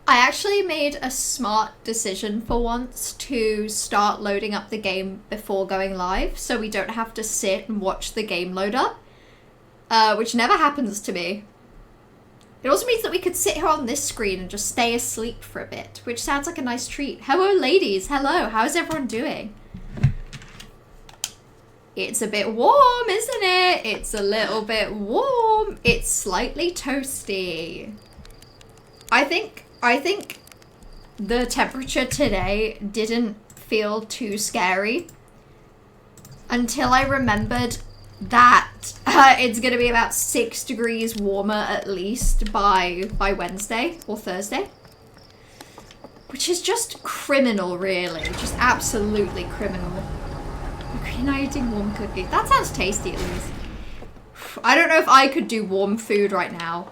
I actually made a smart decision for once to start loading up the game before going live, so we don't have to sit and watch the game load up, which never happens to me. It also means that we could sit here on this screen and just stay asleep for a bit, which sounds like a nice treat. Hello, ladies. Hello. How's everyone doing? It's a bit warm, isn't it? It's a little bit warm. It's slightly toasty. I think the temperature today didn't feel too scary until I remembered that it's going to be about 6 degrees warmer at least by Wednesday or Thursday. Which is just criminal, really. Just absolutely criminal. Okay, now you're eating warm cookies. That sounds tasty, at least. I don't know if I could do warm food right now.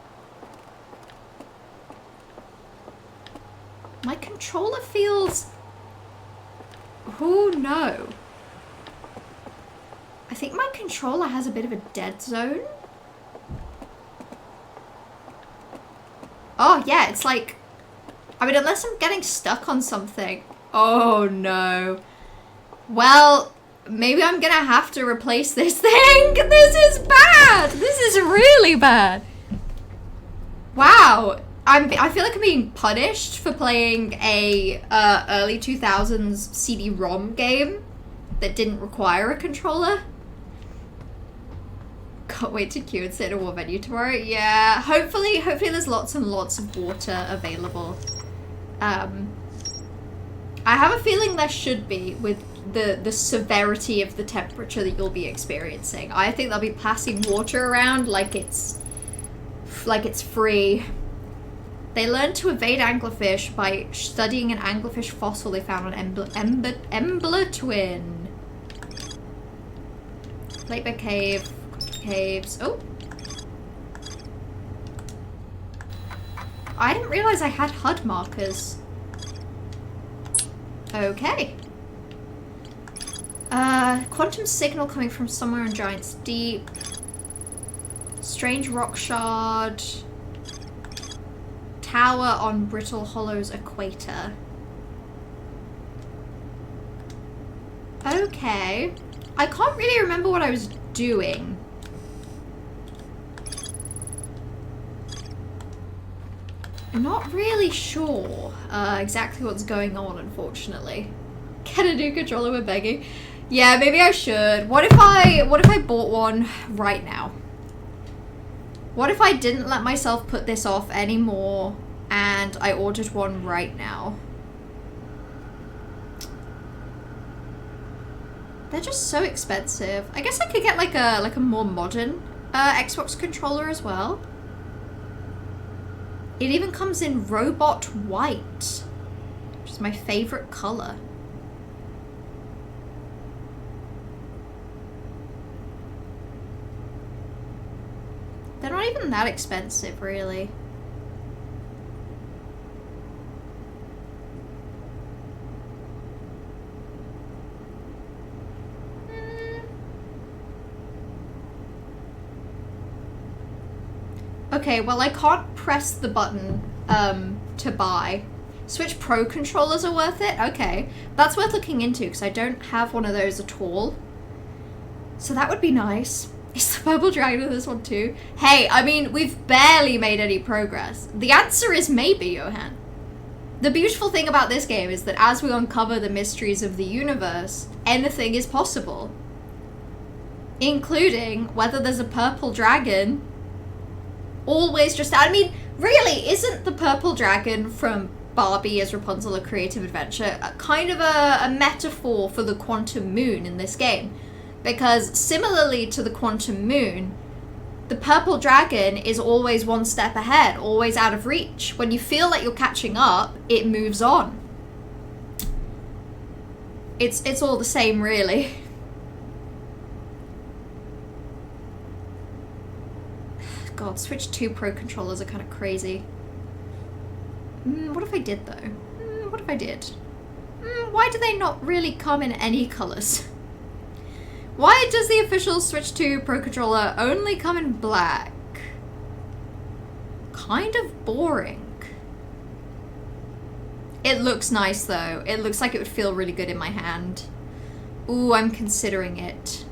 My controller feels... Oh, no. I think my controller has a bit of a dead zone. Oh, yeah, it's like... I mean, unless I'm getting stuck on something. Oh, no. Well, maybe I'm gonna have to replace this thing. This is bad. This is really bad. Wow. I feel like I'm being punished for playing a early 2000s CD-ROM game that didn't require a controller. Can't wait to queue and sit in a war venue tomorrow. Yeah, hopefully there's lots and lots of water available. I have a feeling there should be with the severity of the temperature that you'll be experiencing. I think they'll be passing water around like it's free. They learned to evade anglerfish by studying an anglerfish fossil they found on Embla Twin. Lakebed Cave. Caves. Oh! I didn't realize I had HUD markers. Okay. Quantum signal coming from somewhere in Giant's Deep. Strange rock shard. Tower on Brittle Hollow's equator. Okay. I can't really remember what I was doing. I'm not really sure exactly what's going on, unfortunately. Get a new controller, we're begging. Yeah, maybe I should. What if I bought one right now? What if I didn't let myself put this off anymore and I ordered one right now? They're just so expensive. I guess I could get like a more modern Xbox controller as well. It even comes in robot white, which is my favorite color. They're not even that expensive, really. Okay, well, I can't press the button to buy. Switch Pro controllers are worth it? Okay. That's worth looking into because I don't have one of those at all. So that would be nice. Is the purple dragon in this one too? Hey, I mean, we've barely made any progress. The answer is maybe, Johan. The beautiful thing about this game is that as we uncover the mysteries of the universe, anything is possible. Including whether there's a purple dragon. Always just, I mean, really, isn't the purple dragon from Barbie as Rapunzel a Creative Adventure kind of a metaphor for the quantum moon in this game? Because similarly to the quantum moon, the purple dragon is always one step ahead, always out of reach. When you feel like you're catching up, it moves on. It's all the same, really. God, Switch 2 Pro controllers are kind of crazy. What if I did, though? What if I did? Why do they not really come in any colors? Why does the official Switch 2 Pro controller only come in black? Kind of boring. It looks nice though. It looks like it would feel really good in my hand. Ooh, I'm considering it.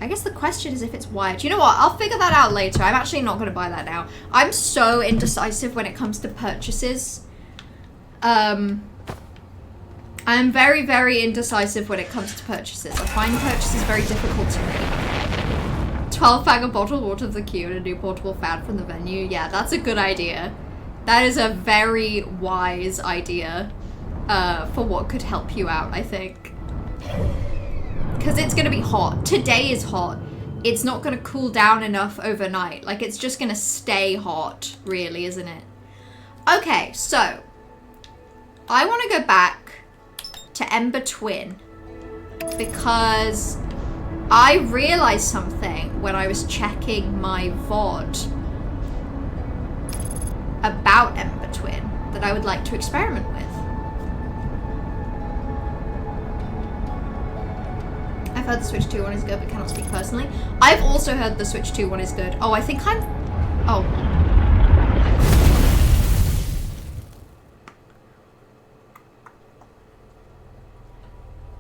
I guess the question is if it's wired. You know what? I'll figure that out later. I'm actually not going to buy that now. I'm so indecisive when it comes to purchases. I'm very, very indecisive when it comes to purchases. I find purchases very difficult to make. 12 bag of bottled water of the queue and a new portable fan from the venue. Yeah, that's a good idea. That is a very wise idea for what could help you out, I think. Because it's going to be hot. Today is hot. It's not going to cool down enough overnight. Like, it's just going to stay hot, really, isn't it? Okay, so I want to go back to Ember Twin because I realized something when I was checking my VOD about Ember Twin that I would like to experiment with. I've heard the Switch 2 one is good, but cannot speak personally. I've also heard the Switch 2 one is good. Oh, I think I'm... Oh.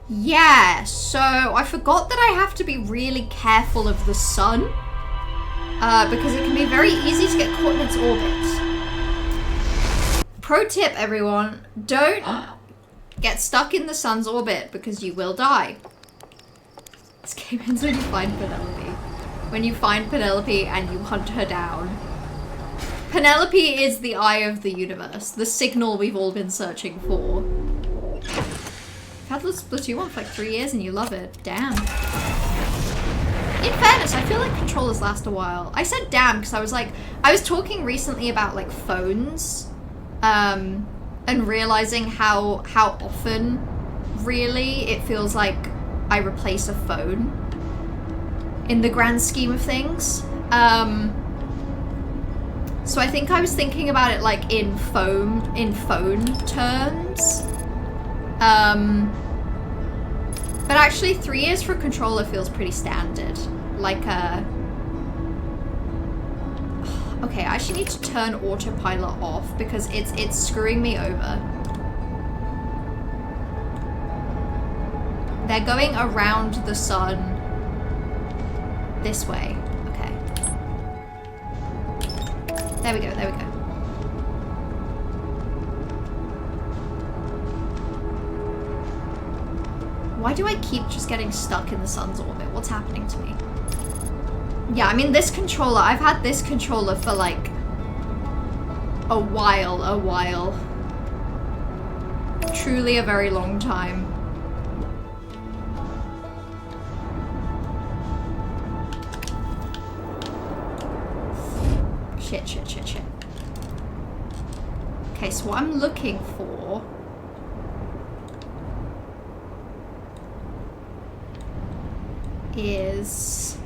Yeah, so I forgot that I have to be really careful of the sun. Because it can be very easy to get caught in its orbit. Pro tip, everyone. Don't get stuck in the sun's orbit because you will die. This game ends when you find Penelope. When you find Penelope and you hunt her down. Penelope is the eye of the universe. The signal we've all been searching for. You've had the Splatoon one for like 3 years and you love it. Damn. In fairness, I feel like controllers last a while. I said damn because I was talking recently about like phones. And realizing how often really it feels like I replace a phone in the grand scheme of things. So I think I was thinking about it like in phone terms. But actually 3 years for a controller feels pretty standard. Like okay, I actually need to turn autopilot off because it's screwing me over. They're going around the sun this way. Okay. There we go, there we go. Why do I keep just getting stuck in the sun's orbit? What's happening to me? Yeah, I mean this controller, I've had this controller for like a while. Truly a very long time. Shit. Okay, so what I'm looking for is...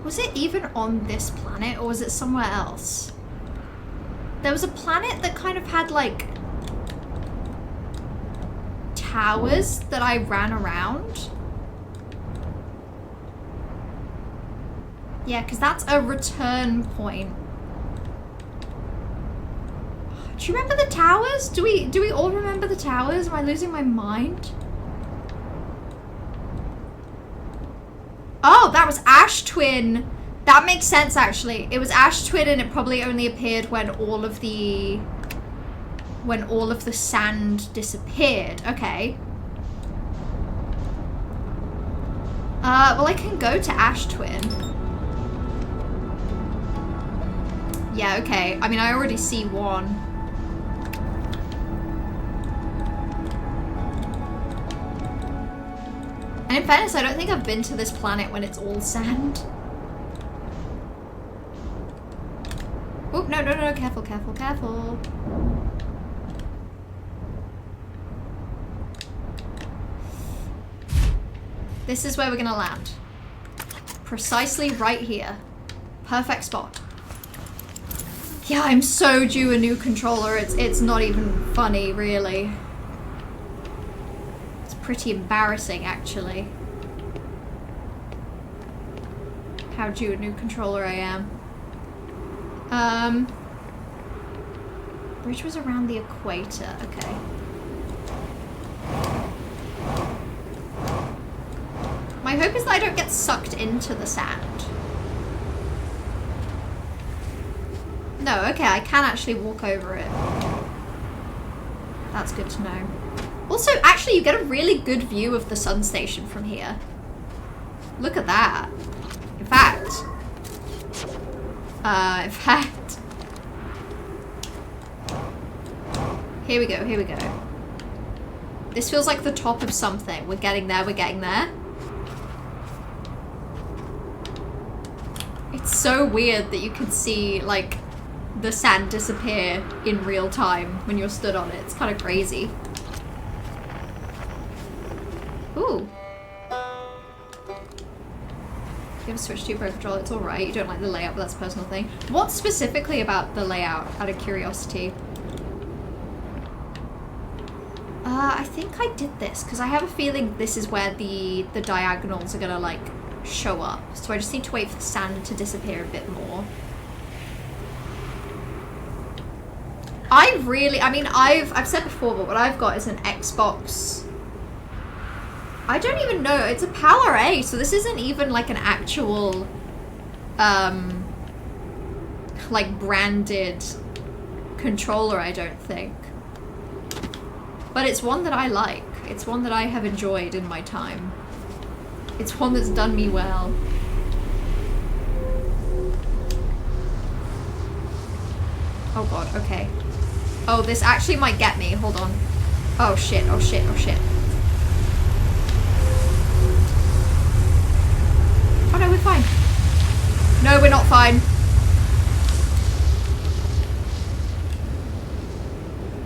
was it even on this planet or was it somewhere else? There was a planet that kind of had like towers that I ran around. Yeah, because that's a return point. Do you remember the towers? Do we all remember the towers? Am I losing my mind? Oh, that was Ash Twin. That makes sense, actually. It was Ash Twin, and it probably only appeared when all of the sand disappeared. Okay. Well, I can go to Ash Twin. Yeah, okay. I mean, I already see one. And in fairness, I don't think I've been to this planet when it's all sand. Oh, no, careful. This is where we're gonna land. Precisely right here. Perfect spot. Yeah, I'm so due a new controller. It's not even funny, really. It's pretty embarrassing, actually. How due a new controller I am. Bridge was around the equator. Okay. My hope is that I don't get sucked into the sand. No, okay, I can actually walk over it. That's good to know. Also, actually, you get a really good view of the sun station from here. Look at that. In fact, here we go, here we go. This feels like the top of something. We're getting there, we're getting there. It's so weird that you can see, like, the sand disappear in real time when you're stood on it. It's kind of crazy. Ooh. You have a switch to your Pro Controller, it's alright. You don't like the layout, but that's a personal thing. What specifically about the layout, out of curiosity? I think I did this, because I have a feeling this is where the diagonals are gonna, like, show up. So I just need to wait for the sand to disappear a bit more. I've said before, but what I've got is an Xbox. I don't even know. It's a Power A, so this isn't even like an actual, like branded controller, I don't think. But it's one that I like. It's one that I have enjoyed in my time. It's one that's done me well. Oh god, okay. Oh, this actually might get me. Hold on. Oh shit, oh shit, oh shit. Oh no, we're fine. No, we're not fine.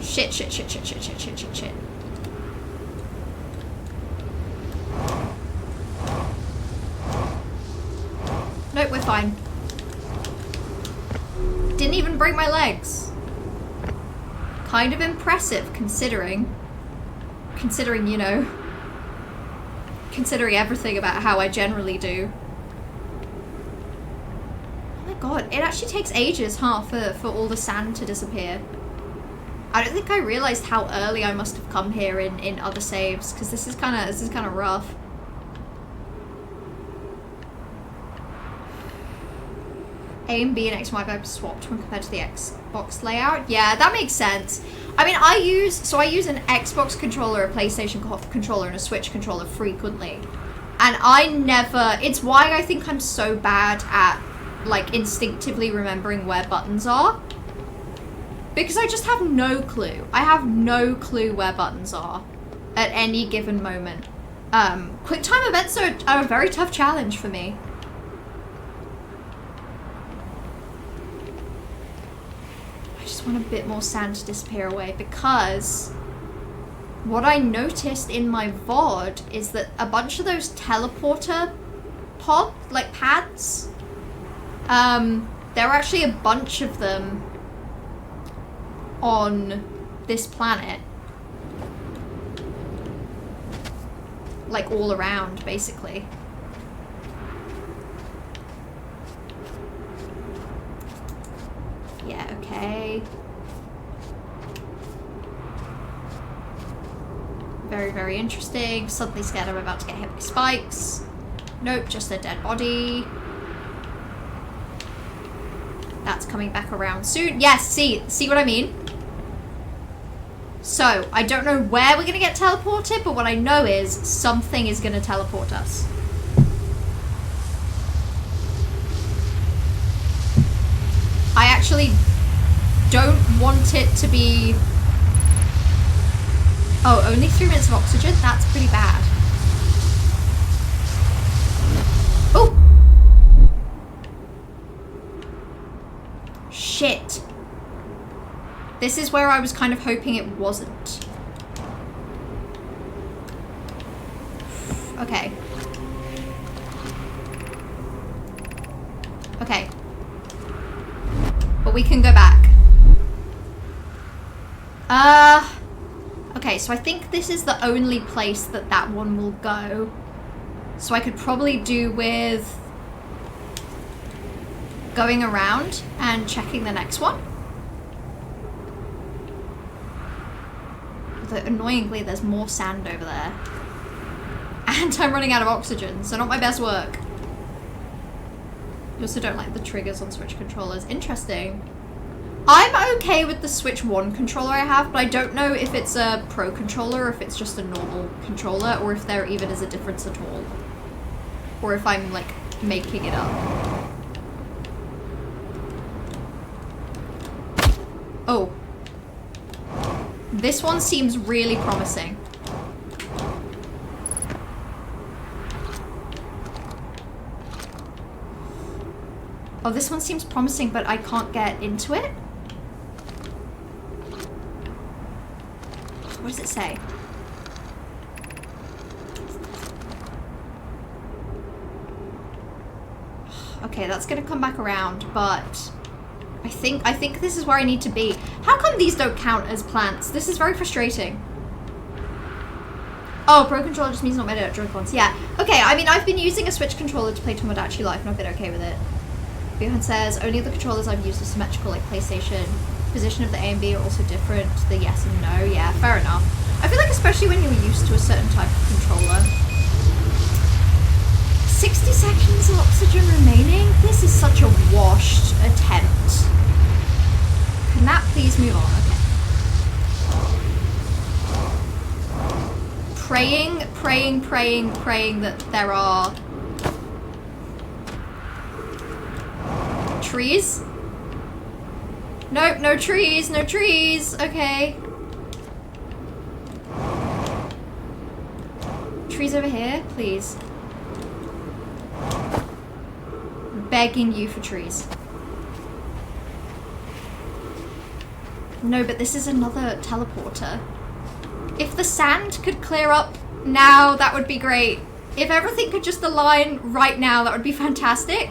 Shit, shit, shit, shit, shit, shit, shit, shit, shit. Nope, we're fine. Didn't even break my legs. Kind of impressive, considering, you know, considering everything about how I generally do. Oh my god, it actually takes ages, huh, for all the sand to disappear. I don't think I realized how early I must have come here in other saves, because this is kind of rough. A and B and X and Y swapped when compared to the Xbox layout. Yeah, that makes sense. I mean, I use an Xbox controller, a PlayStation controller, and a Switch controller frequently. And it's why I think I'm so bad at, like, instinctively remembering where buttons are. Because I just have no clue. I have no clue where buttons are at any given moment. QuickTime events are a very tough challenge for me. I just want a bit more sand to disappear away, because what I noticed in my VOD is that a bunch of those teleporter pads, there are actually a bunch of them on this planet. Like all around, basically. Yeah, okay. Very, very interesting. Suddenly scared I'm about to get hit by spikes. Nope, just a dead body. That's coming back around soon. Yes, see what I mean? So, I don't know where we're gonna get teleported, but what I know is something is gonna teleport us. I actually don't want it to be... Oh, only 3 minutes of oxygen? That's pretty bad. Oh! Shit. This is where I was kind of hoping it wasn't. Okay. Okay. But we can go back. Okay, so I think this is the only place that one will go. So I could probably do with going around and checking the next one. Although, annoyingly, there's more sand over there. And I'm running out of oxygen, so not my best work. You also don't like the triggers on Switch controllers. Interesting. I'm okay with the Switch 1 controller I have, but I don't know if it's a Pro controller or if it's just a normal controller, or if there even is a difference at all. Or if I'm, like, making it up. Oh. This one seems really promising. Oh, this one seems promising, but I can't get into it. What does it say? Okay, that's gonna come back around, but I think this is where I need to be. How come these don't count as plants? This is very frustrating. Oh, Pro Controller just means not made out of Joy-Cons. Yeah. Okay, I mean, I've been using a Switch controller to play Tomodachi Life, and I've been okay with it. Johan says, only the controllers I've used are symmetrical, like PlayStation. Position of the A and B are also different. The yes and no. Yeah, fair enough. I feel like especially when you're used to a certain type of controller. 60 seconds of oxygen remaining? This is such a washed attempt. Can that please move on? Okay. Praying that there are trees? Nope, no trees, no trees. Okay. Trees over here, please. Begging you for trees. No, but this is another teleporter. If the sand could clear up now, that would be great. If everything could just align right now, that would be fantastic.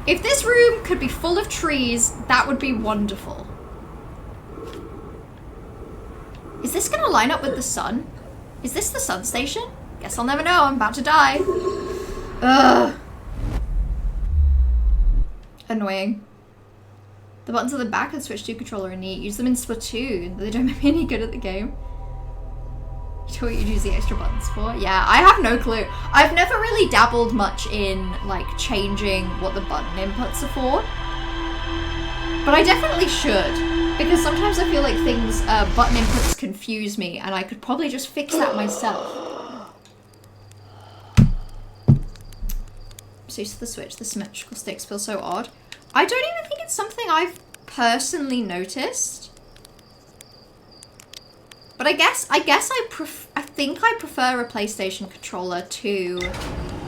If this room could be full of trees, that would be wonderful. Is this gonna line up with the sun? Is this the sun station? Guess I'll never know, I'm about to die. Ugh. Annoying. The buttons at the back of the Switch 2 controller are neat. Use them in Splatoon. They don't make me any good at the game. You know what you'd use the extra buttons for? Yeah, I have no clue. I've never really dabbled much in, like, changing what the button inputs are for. But I definitely should. Because sometimes I feel like things, button inputs confuse me, and I could probably just fix that myself. So used to the Switch, the symmetrical sticks feel so odd. I don't even think it's something I've personally noticed. But I think I prefer a PlayStation controller to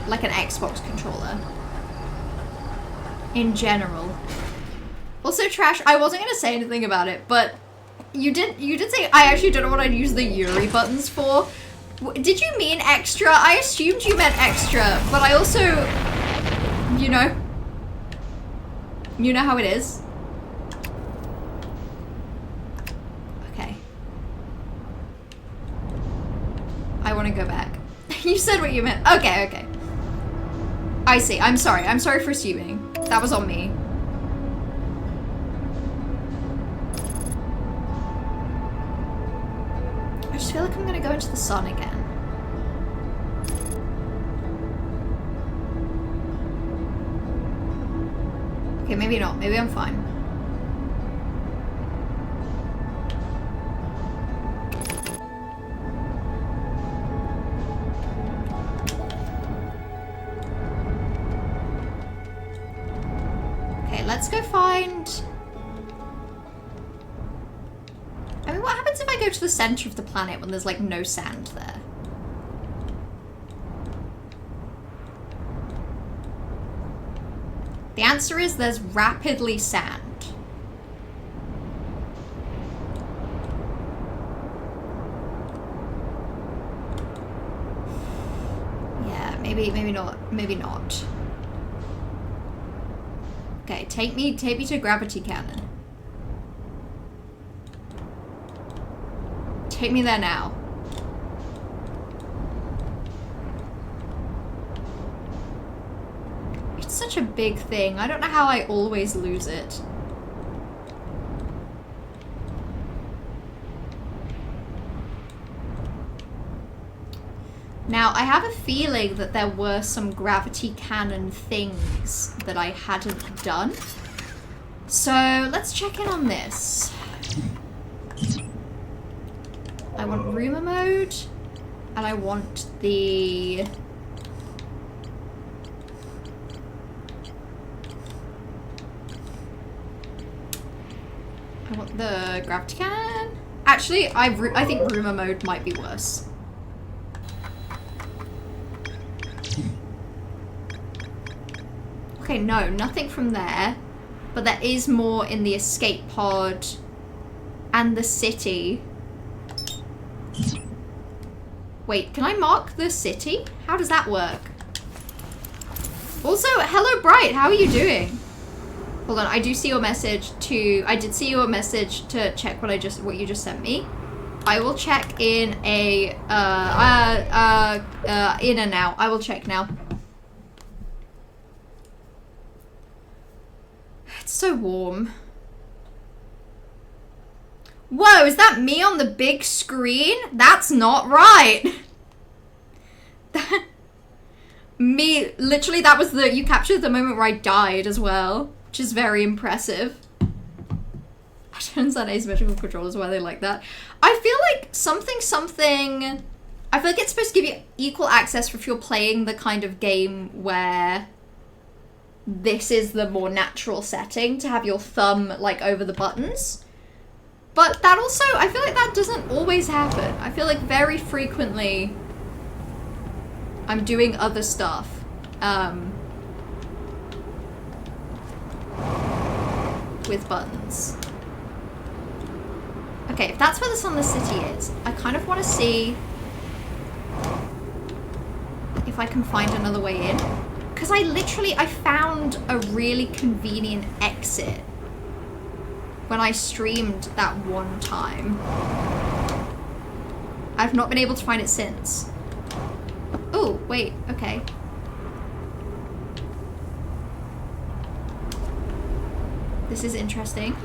like an Xbox controller in general. Also, Trash, I wasn't gonna say anything about it, but you did say I actually don't know what I'd use the Yuri buttons for. Did you mean extra? I assumed you meant extra, but I also, you know how it is. I want to go back. You said what you meant. Okay, okay. I see. I'm sorry. I'm sorry for assuming. That was on me. I just feel like I'm gonna go into the sun again. Okay, maybe not. Maybe I'm fine. Let's go find... I mean, what happens if I go to the center of the planet when there's, like, no sand there? The answer is there's rapidly sand. Yeah, maybe not. Maybe not. Okay, take me to Gravity Cannon. Take me there now. It's such a big thing. I don't know how I always lose it. Now, I have a feeling that there were some gravity cannon things that I hadn't done. So, let's check in on this. I want rumor mode, and I want the... I want the gravity cannon. Actually, I think rumor mode might be worse. Okay, no, nothing from there. But there is more in the escape pod and the city. Wait, can I mark the city? How does that work? Also, hello Bright, how are you doing? Hold on, I do see your message to... I did see your message to check what you just sent me. I will check in a... in and out. I will check now. It's so warm. Whoa, is that me on the big screen? That's not right. Me, literally that was you captured the moment where I died as well, which is very impressive. I don't understand asymmetrical controllers, why they like that. I feel like something, I feel like it's supposed to give you equal access if you're playing the kind of game where this is the more natural setting to have your thumb like over the buttons. But that also, I feel like that doesn't always happen. I feel like very frequently I'm doing other stuff. With buttons. Okay, if that's where the Sunless City is, I kind of want to see if I can find another way in. Because I found a really convenient exit when I streamed that one time. I've not been able to find it since. Oh, wait, okay. This is interesting.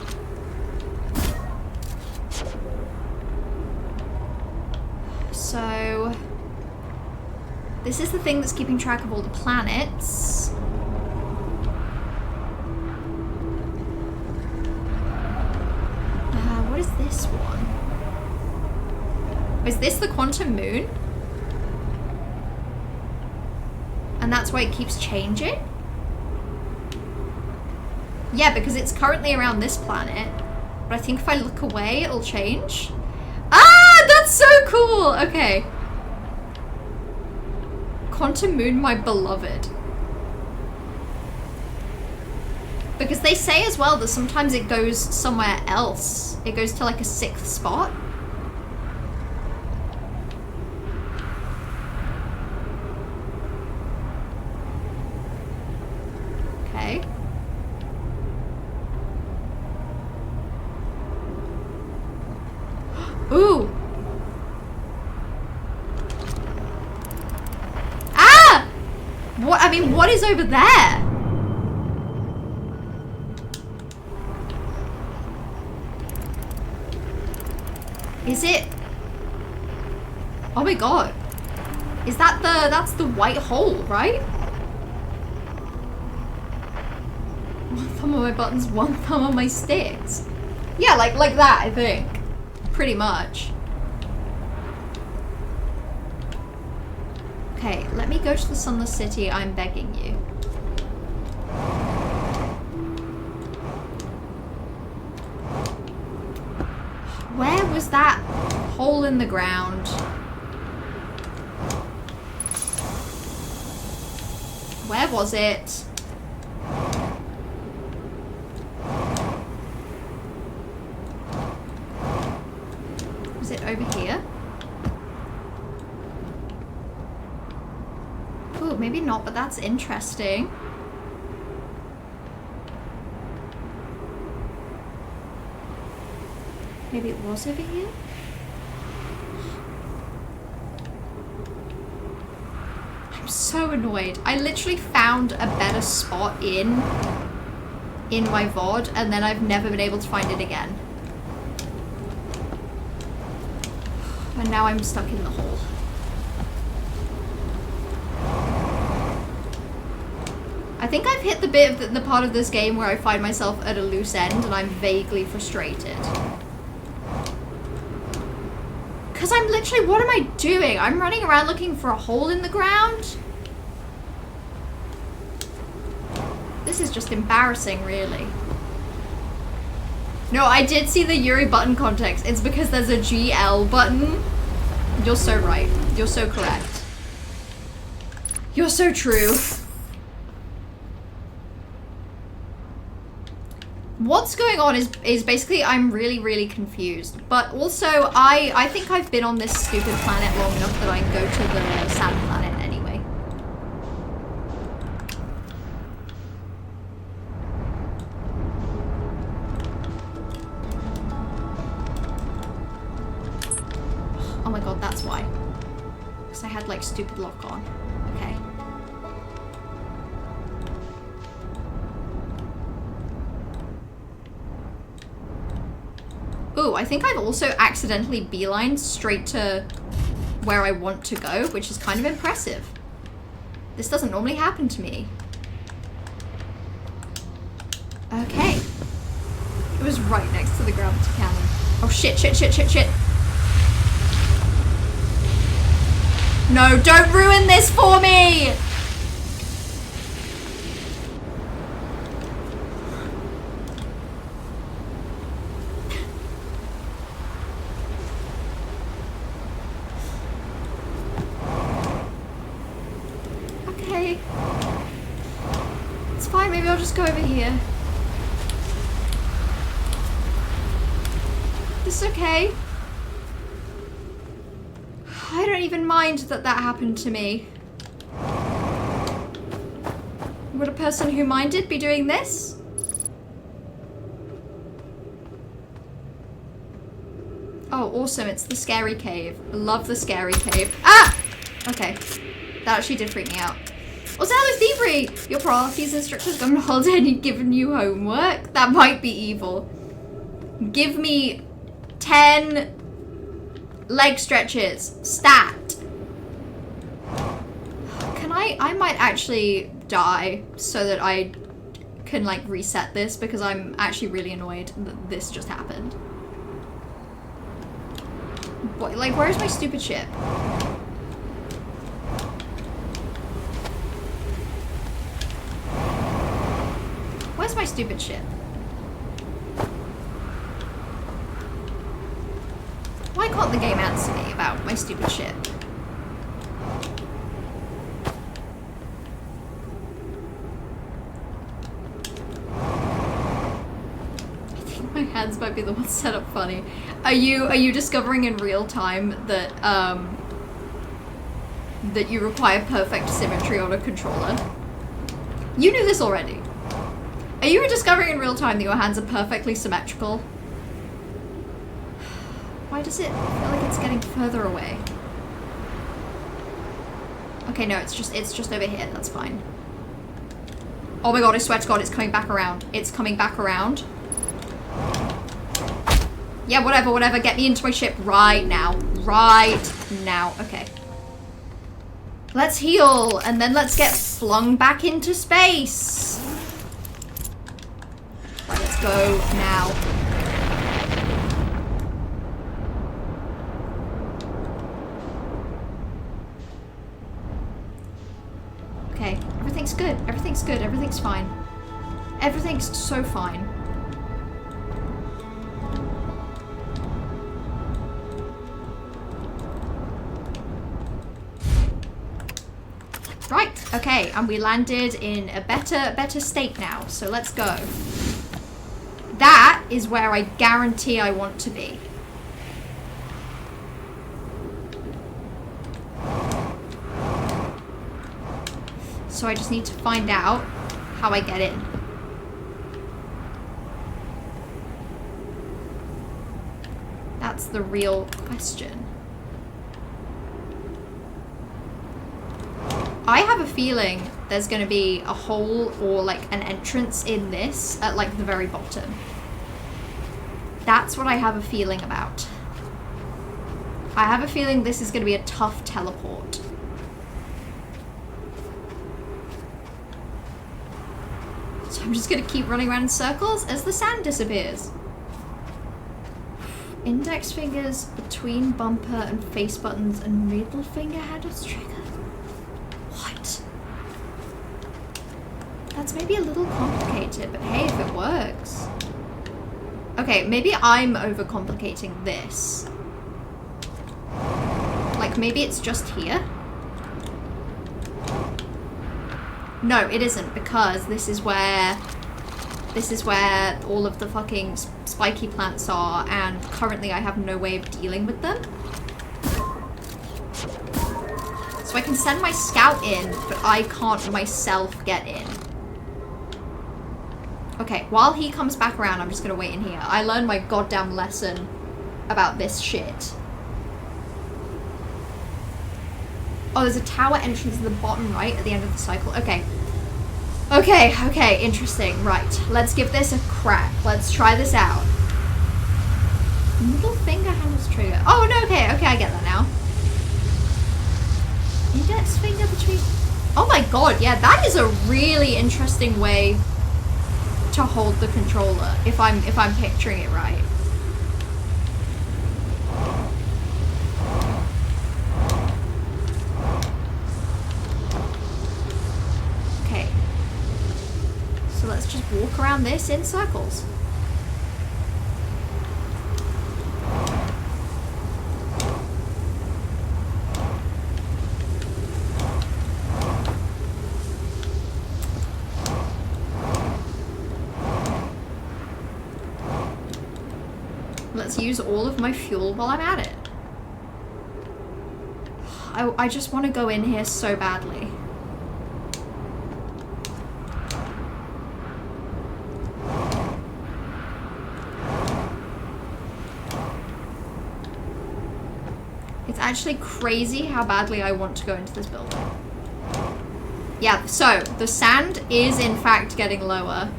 So... this is the thing that's keeping track of all the planets. What is this one? Is this the quantum moon? And that's why it keeps changing? Yeah, because it's currently around this planet. But I think if I look away, it'll change. Ah, that's so cool! Okay. Quantum moon, my beloved. Because they say as well that sometimes it goes somewhere else. It goes to like a 6th spot. Okay. Ooh! Ah! What? I mean, what is over there? Is it? Oh my god. Is that that's the white hole, right? One thumb on my buttons, one thumb on my sticks. Yeah, like that, I think. Pretty much. Okay, let me go to the Sunless City, I'm begging you. Where was that hole in the ground? Where was it? Was it over here? Oh, maybe not, but that's interesting. Maybe it was over here? I I'm so annoyed. I literally found a better spot in my VOD, and then I've never been able to find it again. And now I'm stuck in the hole. I think I've hit the bit of the part of this game where I find myself at a loose end and I'm vaguely frustrated. Because I'm literally, what am I doing? I'm running around looking for a hole in the ground. This is just embarrassing, really. No, I did see the Yuri button context. It's because there's a GL button. You're so right. You're so correct. You're so true. What's going on is basically I'm really confused. But also, I think I've been on this stupid planet long enough that I can go to the Saturn planet anyway. Oh my god, that's why. Because I had like stupid lock on. Okay. Ooh, I think I've also accidentally beelined straight to where I want to go, which is kind of impressive. This doesn't normally happen to me. Okay. It was right next to the gravity cannon. Oh shit. No, don't ruin this for me! Okay. It's fine, maybe I'll just go over here. It's okay. I don't even mind that happened to me. Would a person who minded be doing this? Oh, awesome. It's the scary cave. I love the scary cave. Ah! Okay. That actually did freak me out. Also, hello, Thievery! Your priorities instructor's gone on holiday and he's given you homework? That might be evil. Give me 10 leg stretches. Stat. I might actually die so that I can like reset this because I'm actually really annoyed that this just happened. What, like, where's my stupid ship? Where's my stupid ship? Why can't the game answer me about my stupid ship? My hands might be the ones set up funny. Are you discovering in real time that that you require perfect symmetry on a controller? You knew this already. Are you discovering in real time that your hands are perfectly symmetrical? Why does it feel like it's getting further away? Okay, no, it's just over here. That's fine. Oh my god, I swear to god, it's coming back around. It's coming back around. Yeah, whatever. Get me into my ship right now. Right now. Okay. Let's heal, and then let's get flung back into space. Right, let's go now. Okay, everything's good. Everything's good. Everything's fine. Everything's so fine. Right, okay, and we landed in a better state now, so let's go. That is where I guarantee I want to be. So I just need to find out how I get in. That's the real question. I have a feeling there's gonna be a hole or like an entrance in this at like the very bottom. That's what I have a feeling about. I have a feeling this is gonna be a tough teleport. So I'm just gonna keep running around in circles as the sand disappears. Index fingers between bumper and face buttons and middle finger handles trigger. What? That's maybe a little complicated, but hey, if it works. Okay, maybe I'm overcomplicating this. Like maybe it's just here? No, it isn't, because this is where all of the fucking spiky plants are, and currently I have no way of dealing with them. So I can send my scout in, but I can't myself get in. Okay, while he comes back around, I'm just gonna wait in here. I learned my goddamn lesson about this shit. Oh, there's a tower entrance at the bottom right at the end of the cycle. Okay. Okay, interesting. Right, let's give this a crack. Let's try this out. Middle finger handles trigger. Oh, no, okay, I get that now. Index finger between... Oh my god, yeah, that is a really interesting way to hold the controller, if I'm picturing it right. Okay. So let's just walk around this in circles. Let's use all of my fuel while I'm at it. I just want to go in here so badly. It's actually crazy how badly I want to go into this building. Yeah, so the sand is in fact getting lower.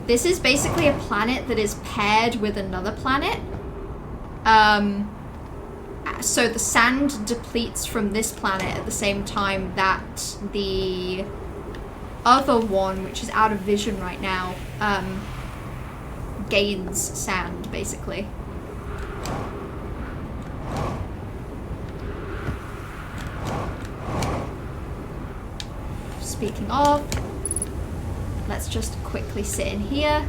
This is basically a planet that is paired with another planet. So the sand depletes from this planet at the same time that the other one, which is out of vision right now, gains sand, basically. Speaking of, let's just quickly sit in here.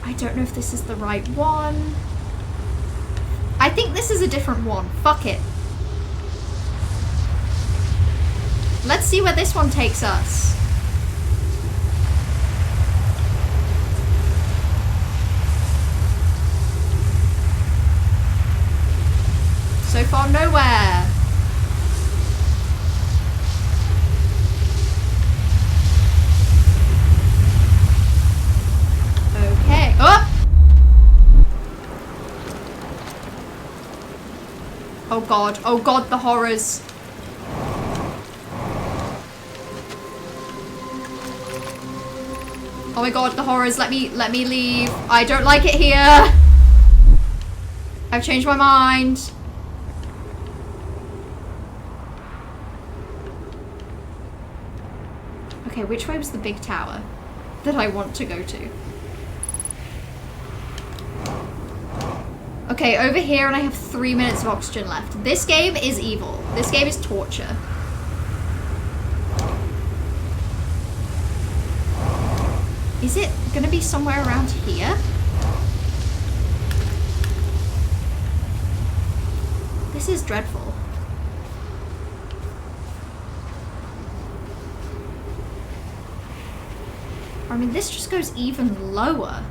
I don't know if this is the right one. I think this is a different one. Fuck it. Let's see where this one takes us. So far, nowhere. Okay. Oh! Oh god, the horrors. Oh my god, the horrors, let me leave. I don't like it here. I've changed my mind. Okay, which way was the big tower that I want to go to? Okay, over here, and I have 3 minutes of oxygen left. This game is evil. This game is torture. Is it gonna be somewhere around here? This is dreadful. I mean, this just goes even lower.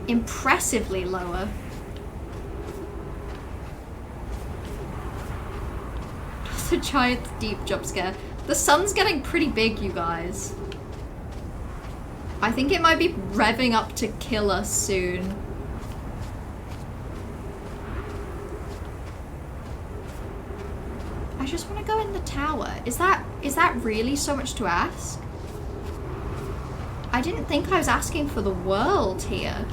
Impressively lower. That's a giant deep jump scare. The sun's getting pretty big, you guys. I think it might be revving up to kill us soon. I just want to go in the tower. Is that really so much to ask? I didn't think I was asking for the world here.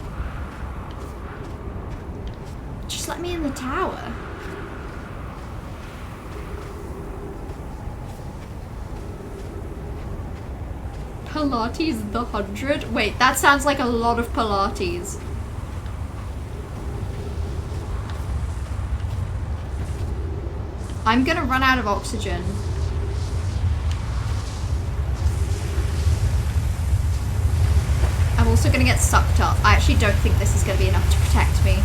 Just let me in the tower. Pilates the 100? Wait, that sounds like a lot of Pilates. I'm gonna run out of oxygen. I'm also gonna get sucked up. I actually don't think this is gonna be enough to protect me.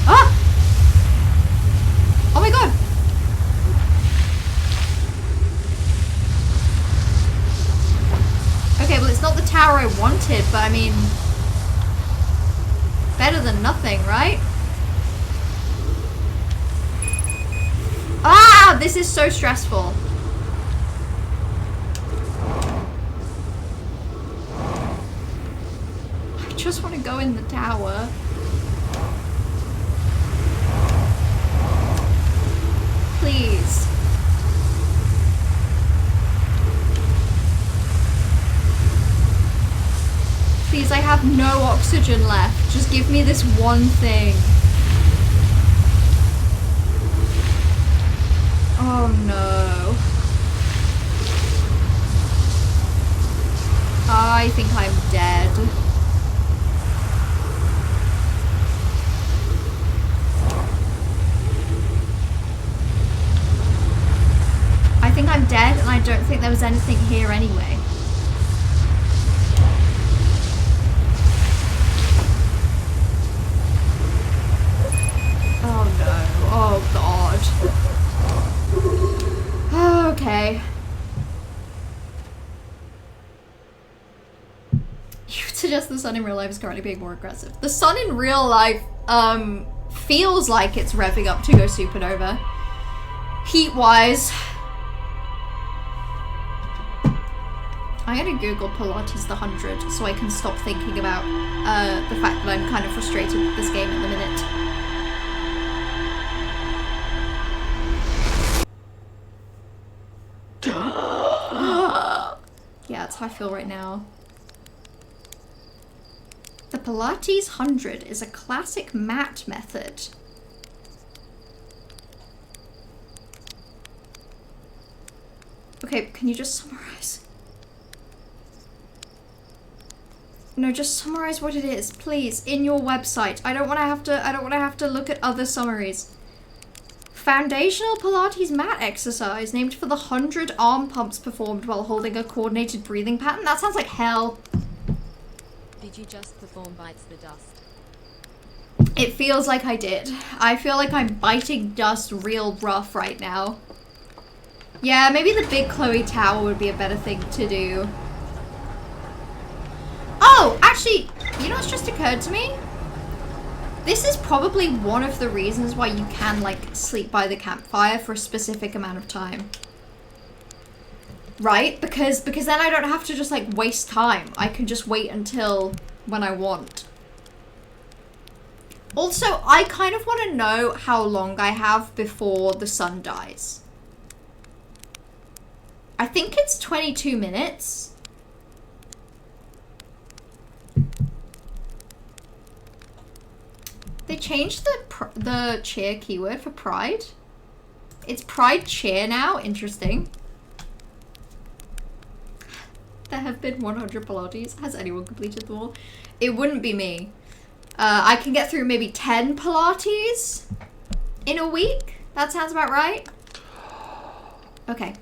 Ah! Oh my god! Okay, well it's not the tower I wanted, but I mean... better than nothing, right? Ah! This is so stressful. I just want to go in the tower. Please. Please, I have no oxygen left. Just give me this one thing. Oh no. I think I'm dead. I think I'm dead, and I don't think there was anything here anyway. Oh no. Oh god. Okay. You would suggest the sun in real life is currently being more aggressive. The sun in real life, feels like it's revving up to go supernova. Heat-wise. I'm gonna Google Pilates the 100 so I can stop thinking about the fact that I'm kind of frustrated with this game at the minute. Yeah, that's how I feel right now. The Pilates 100 is a classic mat method. Okay, can you just summarize? No, just summarize what it is, please, in your website. I don't want to have to look at other summaries. Foundational Pilates mat exercise named for the 100 arm pumps performed while holding a coordinated breathing pattern. That sounds like hell. Did you just perform bites the dust? It feels like I did. I feel like I'm biting dust real rough right now. Yeah, maybe the big Chloe tower would be a better thing to do. Oh, actually, you know what's just occurred to me? This is probably one of the reasons why you can, like, sleep by the campfire for a specific amount of time. Right? Because then I don't have to just, like, waste time. I can just wait until when I want. Also, I kind of want to know how long I have before the sun dies. I think it's 22 minutes. They changed the cheer keyword for pride. It's pride cheer now. Interesting. There have been 100 Pilates. Has anyone completed them all? It wouldn't be me. I can get through maybe 10 Pilates in a week. That sounds about right. Okay.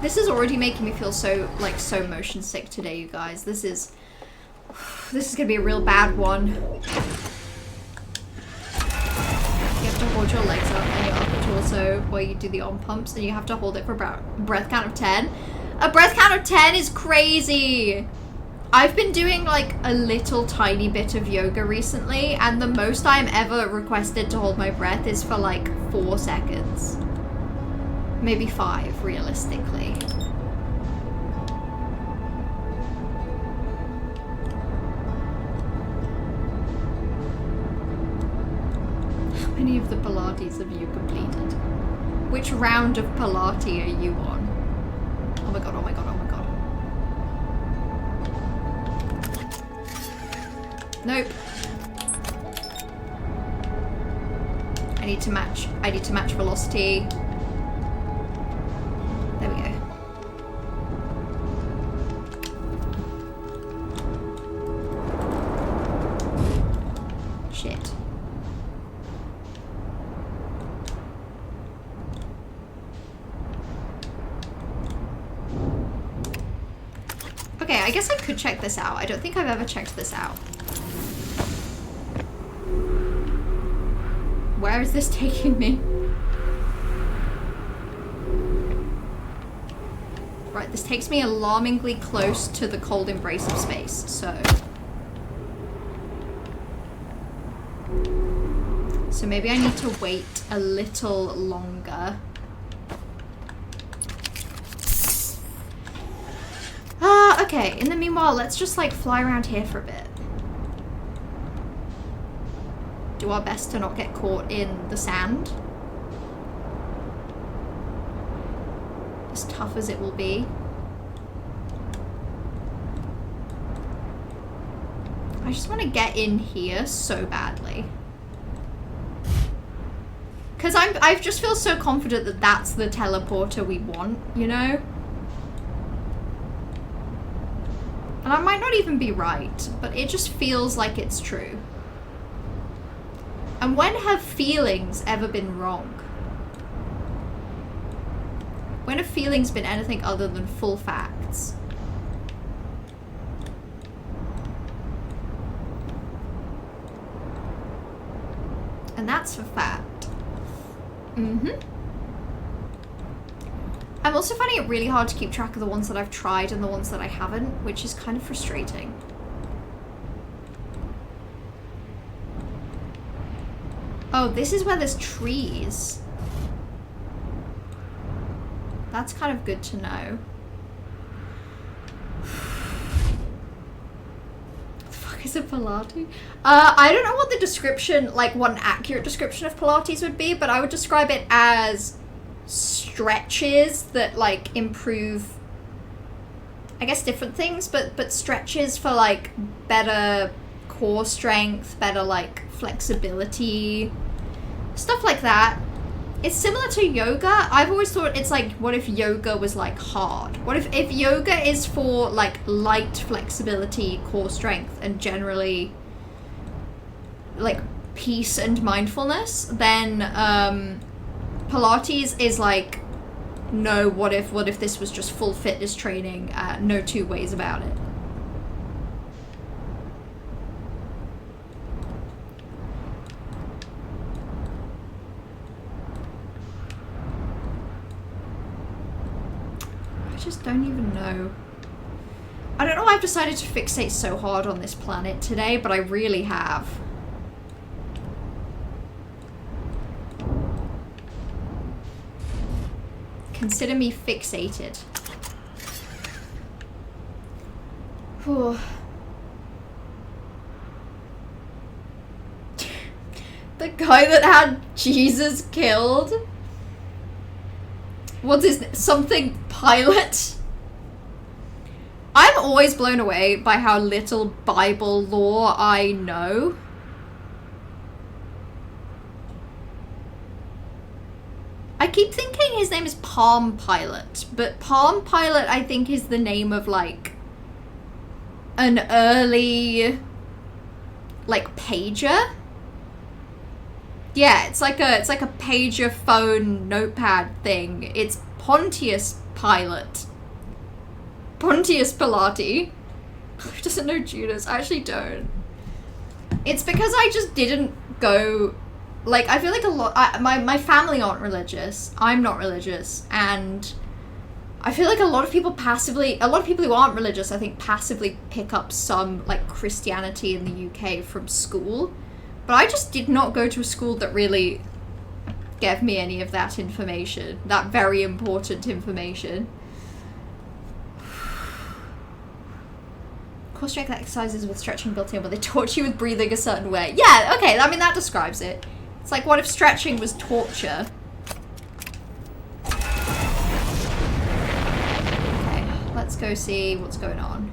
This is already making me feel so, like, so motion sick today, you guys. This is gonna be a real bad one. You have to hold your legs up and your upper torso while you do the arm pumps, and you have to hold it for a breath count of 10. A breath count of 10 is crazy! I've been doing, like, a little tiny bit of yoga recently, and the most I'm ever requested to hold my breath is for, like, 4 seconds. Maybe 5, realistically. How many of the Pilates have you completed? Which round of Pilates are you on? Oh my god, oh my god, oh my god. Nope. I need to match velocity. There we go. Shit. Okay, I guess I could check this out. I don't think I've ever checked this out. Where is this taking me? Right, this takes me alarmingly close to the cold embrace of space, so... So maybe I need to wait a little longer. Okay, in the meanwhile, let's just like fly around here for a bit. Do our best to not get caught in the sand. As tough as it will be. I just want to get in here so badly. Because I just feel so confident that that's the teleporter we want, you know? And I might not even be right, but it just feels like it's true. And when have feelings ever been wrong? When have feelings been anything other than full facts? And that's for fact. I'm also finding it really hard to keep track of the ones that I've tried and the ones that I haven't, which is kind of frustrating. Oh, this is where there's trees. That's kind of good to know. What the fuck is a Pilates? I don't know what the description, like what an accurate description of Pilates would be, but I would describe it as stretches that like improve, I guess, different things, but stretches for like better core strength, better like flexibility, stuff like that. It's similar to yoga. I've always thought it's like, what if yoga was like hard? What if yoga is for like light flexibility, core strength, and generally like peace and mindfulness, then Pilates is like, no, what if this was just full fitness training? No two ways about it. I just don't even know. I don't know why I've decided to fixate so hard on this planet today, but I really have. Consider me fixated. Whew. The guy that had Jesus killed? What's his name? Something Pilate? I'm always blown away by how little Bible lore I know. I keep thinking his name is Palm Pilot, but Palm Pilot I think is the name of like an early like pager. Yeah, it's like a pager phone notepad thing. It's Pontius Pilate. Pontius Pilate. Who doesn't know Judas? I actually don't. It's because I just didn't go. Like, I feel like a lot, my family aren't religious, I'm not religious, and I feel like a lot of people who aren't religious, I think, passively pick up some, like, Christianity in the UK from school, but I just did not go to a school that really give me any of that information. That very important information. Core strength exercises with stretching built in, where they torture you with breathing a certain way. Yeah, okay, I mean, that describes it. It's like, what if stretching was torture? Okay, let's go see what's going on.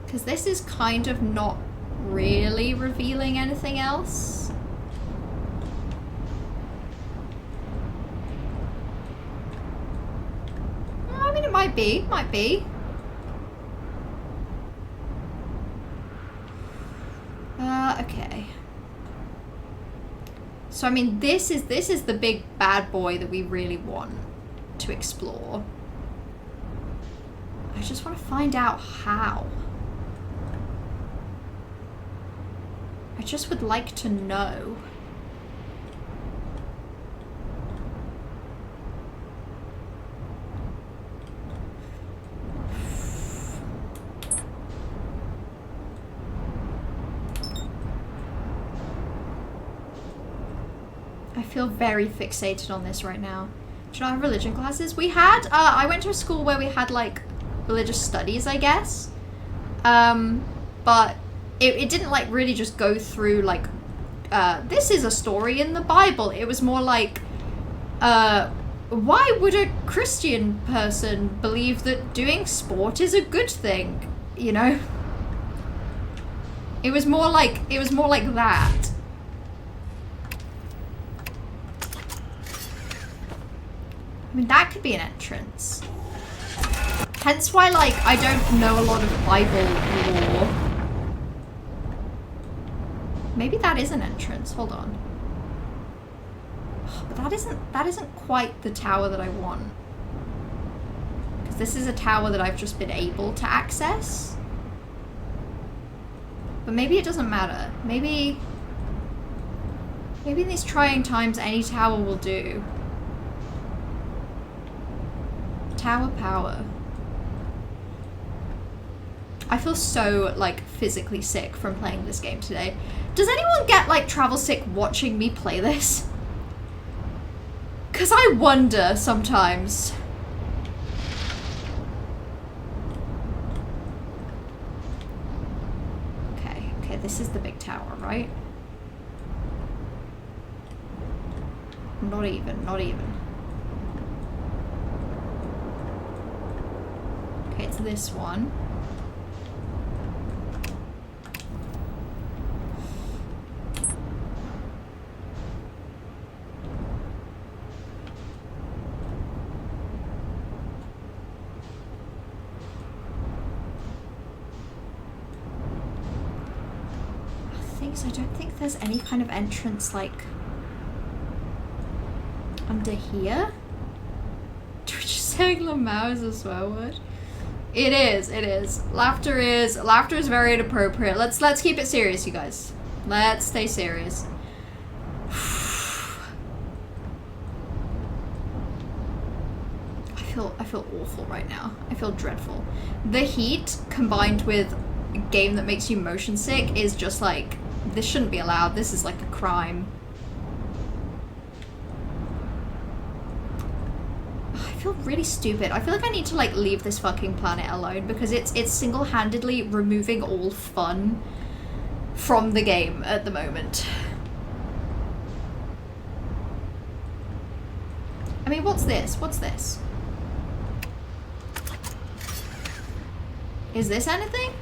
Because this is kind of not really revealing anything else. I mean, it might be, okay. So I mean, this is the big bad boy that we really want to explore. I just want to find out how. I just would like to know. I feel very fixated on this right now. Do you not have religion classes? We had, I went to a school where we had like religious studies, I guess. But it didn't like really just go through like, this is a story in the Bible. It was more like, why would a Christian person believe that doing sport is a good thing? You know? It was more like that. I mean, that could be an entrance. Hence why, like, I don't know a lot of Bible lore. Maybe that is an entrance. Hold on. But that isn't quite the tower that I want. Because this is a tower that I've just been able to access. But maybe it doesn't matter. Maybe in these trying times, any tower will do. Tower power. I feel so, like, physically sick from playing this game today. Does anyone get, like, travel sick watching me play this? Because I wonder sometimes. Okay, this is the big tower, right? Not even. Okay, it's this one. I don't think there's any kind of entrance like under here. Twitch saying Lamau is a swear word. It is. Laughter is very inappropriate. Let's keep it serious, you guys. Let's stay serious. I feel awful right now. I feel dreadful. The heat combined with a game that makes you motion sick is just like, this shouldn't be allowed. This is like a crime. I feel really stupid. I feel like I need to like leave this fucking planet alone because it's single-handedly removing all fun from the game at the moment. I mean, what's this? What's this? Is this anything?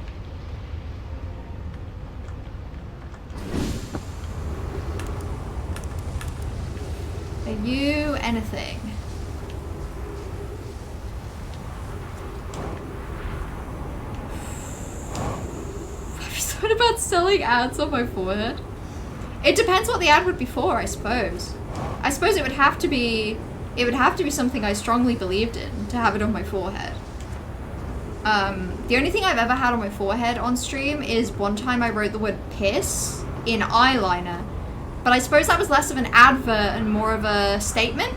Are you anything? Have you thought about selling ads on my forehead? It depends what the ad would be for, I suppose. I suppose it would have to be something I strongly believed in to have it on my forehead. The only thing I've ever had on my forehead on stream is one time I wrote the word piss in eyeliner. But I suppose that was less of an advert and more of a statement,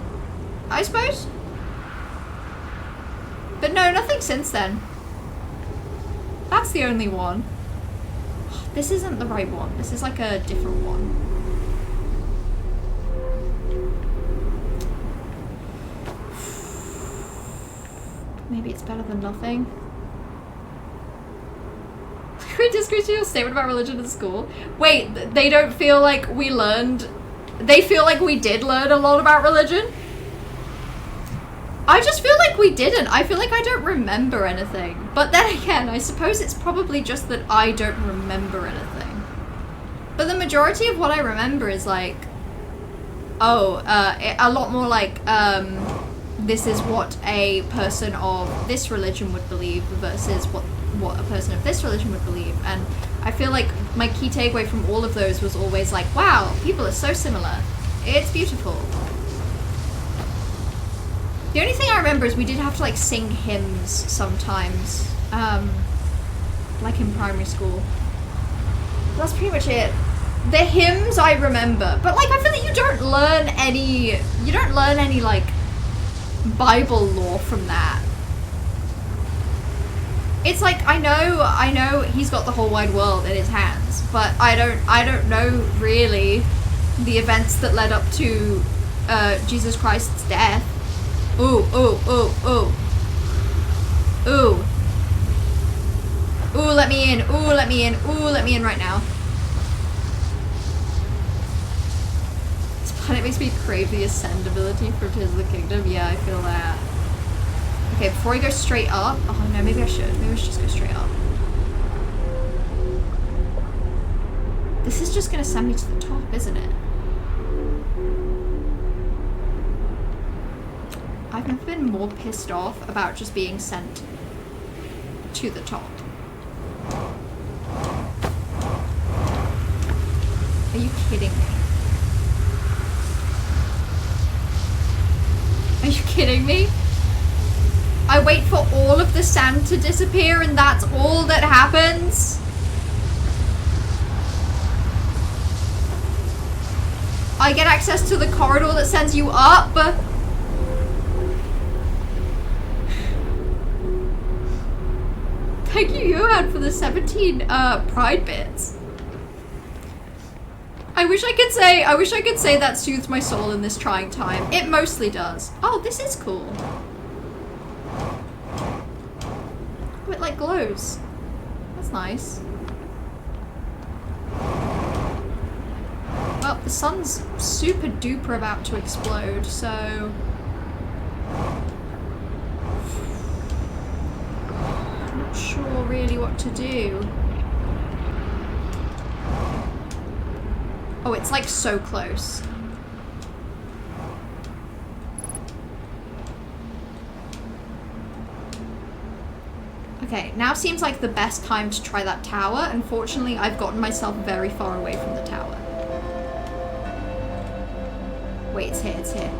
I suppose. But no, nothing since then. That's the only one. This isn't the right one. This is like a different one. Maybe it's better than nothing. We disagree with your statement about religion in school. Wait, they don't feel like we learned... They feel like we did learn a lot about religion? I just feel like we didn't. I feel like I don't remember anything. But then again, I suppose it's probably just that I don't remember anything. But the majority of what I remember is like... Oh, a lot more like, this is what a person of this religion would believe versus what a person of this religion would believe. And I feel like my key takeaway from all of those was always like, wow, people are so similar. It's beautiful. The only thing I remember is we did have to like sing hymns sometimes, like in primary school. That's pretty much it. The hymns I remember, but like I feel like you don't learn any like Bible lore from that. It's like I know he's got the whole wide world in his hands, but I don't know really the events that led up to Jesus Christ's death. Ooh, ooh, ooh, ooh. Ooh. Ooh, let me in. Ooh, let me in. Ooh, let me in right now. This planet makes me crave the ascend ability for Tears of the Kingdom. Yeah, I feel that. Okay, before I go straight up... Oh no, maybe I should. Maybe I should just go straight up. This is just gonna send me to the top, isn't it? I've never been more pissed off about just being sent to the top. Are you kidding me? Are you kidding me? I wait for all of the sand to disappear and that's all that happens? I get access to the corridor that sends you up? Thank you, Johan, for the 17 pride bits. I wish I could say that soothes my soul in this trying time. It mostly does. Oh, this is cool. Oh, it like glows. That's nice. Well, the sun's super duper about to explode, so... I'm not sure really what to do. Oh, it's like so close. Okay, now seems like the best time to try that tower. Unfortunately, I've gotten myself very far away from the tower. Wait, it's here, it's here.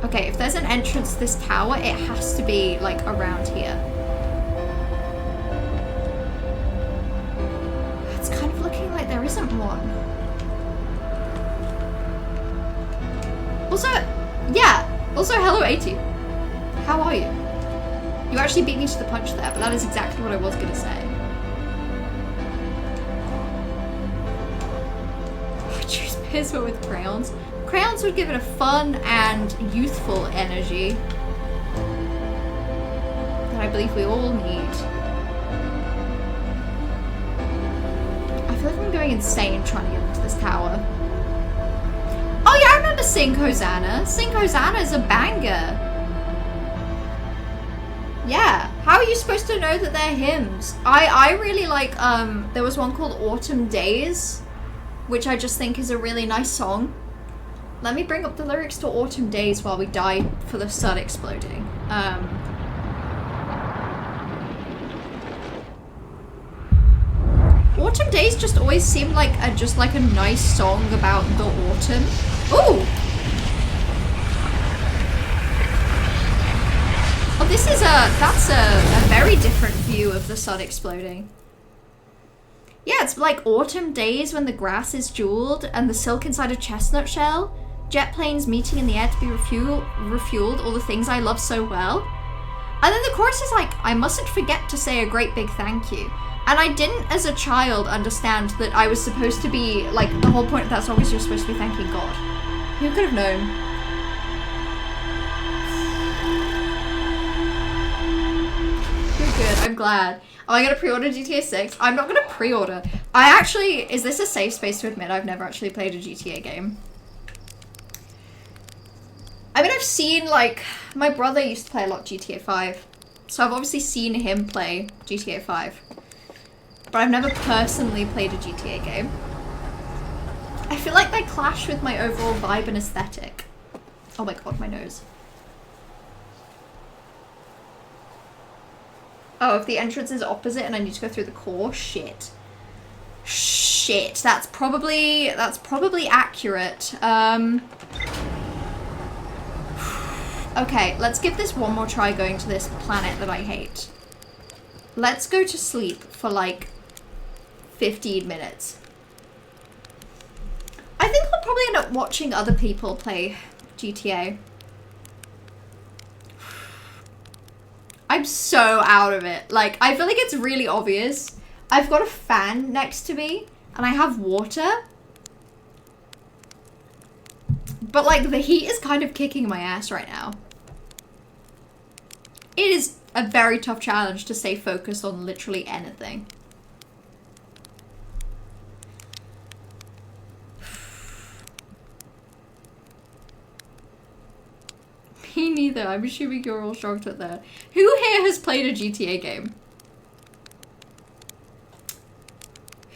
Okay, if there's an entrance to this tower, it has to be like around here. It's kind of looking like there isn't one. Also, yeah. Also, hello, 80. How are you? You actually beat me to the punch there, but that is exactly what I was gonna say. I choose Pismo with crayons. Crayons would give it a fun and youthful energy that I believe we all need. I feel like I'm going insane trying to get into this tower. Oh yeah, I remember Sing Hosanna. Sing Hosanna is a banger. Yeah, how are you supposed to know that they're hymns? I really like, there was one called Autumn Days, which I just think is a really nice song. Let me bring up the lyrics to Autumn Days while we die for the sun exploding. Autumn Days just always seemed like a nice song about the autumn. Ooh! Oh, this is that's a very different view of the sun exploding. Yeah, it's like autumn days when the grass is jeweled and the silk inside a chestnut shell. Jet planes meeting in the air to be refueled, all the things I love so well. And then the chorus is like, I mustn't forget to say a great big thank you. And I didn't, as a child, understand that I was supposed to be, like, the whole point of that song is you're supposed to be thanking God. Who could have known? Good, I'm glad. Am I gonna pre-order GTA 6? I'm not gonna pre-order. I actually, is this a safe space to admit I've never actually played a GTA game? I mean, I've seen, like, my brother used to play a lot GTA 5. So I've obviously seen him play GTA 5. But I've never personally played a GTA game. I feel like they clash with my overall vibe and aesthetic. Oh my god, my nose. Oh, if the entrance is opposite and I need to go through the core, shit. Shit, that's probably accurate. Okay, let's give this one more try going to this planet that I hate. Let's go to sleep for like 15 minutes. I think I'll probably end up watching other people play GTA. I'm so out of it. Like, I feel like it's really obvious. I've got a fan next to me and I have water. But like, the heat is kind of kicking my ass right now. It is a very tough challenge to stay focused on literally anything. Me neither. I'm assuming you're all shocked at that. Who here has played a GTA game?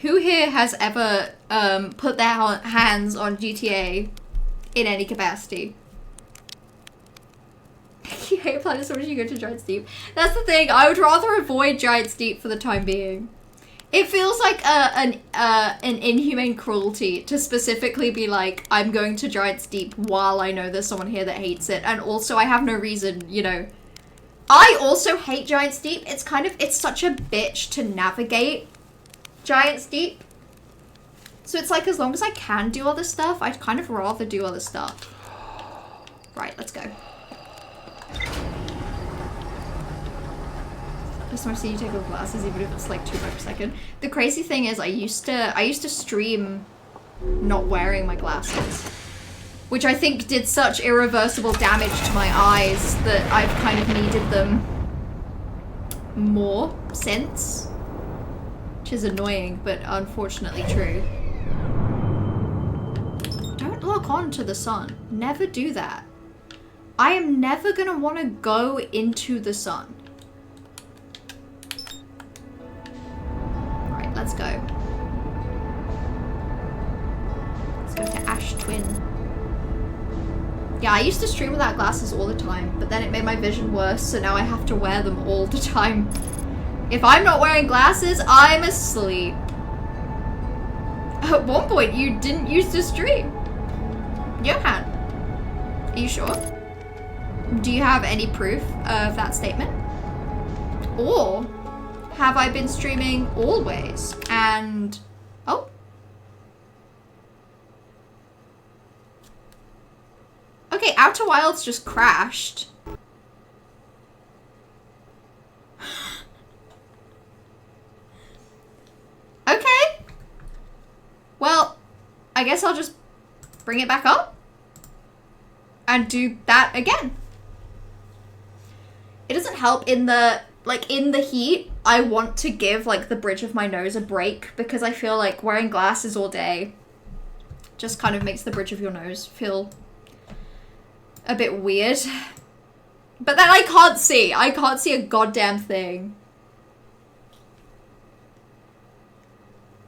Who here has ever put their hands on GTA in any capacity? You hate Planet so much you go to Giant's Deep. That's the thing. I would rather avoid Giant's Deep for the time being. It feels like an inhumane cruelty to specifically be like, I'm going to Giant's Deep while I know there's someone here that hates it. And also I have no reason, you know. I also hate Giant's Deep. It's such a bitch to navigate Giant's Deep. So it's like, as long as I can do other stuff, I'd kind of rather do other stuff. Right, let's go. I just want to see you take off glasses, even if it's like 2 frames per second. The crazy thing is, I used to stream not wearing my glasses, which I think did such irreversible damage to my eyes that I've kind of needed them more since, which is annoying, but unfortunately true. Don't lock on to the sun. Never do that. I am never gonna want to go into the sun. Right, let's go. Let's go to Ash Twin. Yeah, I used to stream without glasses all the time, but then it made my vision worse, so now I have to wear them all the time. If I'm not wearing glasses, I'm asleep. At one point, you didn't used to stream. Johan, are you sure? Do you have any proof of that statement? Or have I been streaming always and... Oh. Okay, Outer Wilds just crashed. Okay. Well, I guess I'll just bring it back up and do that again. It doesn't help in the, like, in the heat, I want to give, like, the bridge of my nose a break because I feel like wearing glasses all day just kind of makes the bridge of your nose feel a bit weird. But then I can't see a goddamn thing.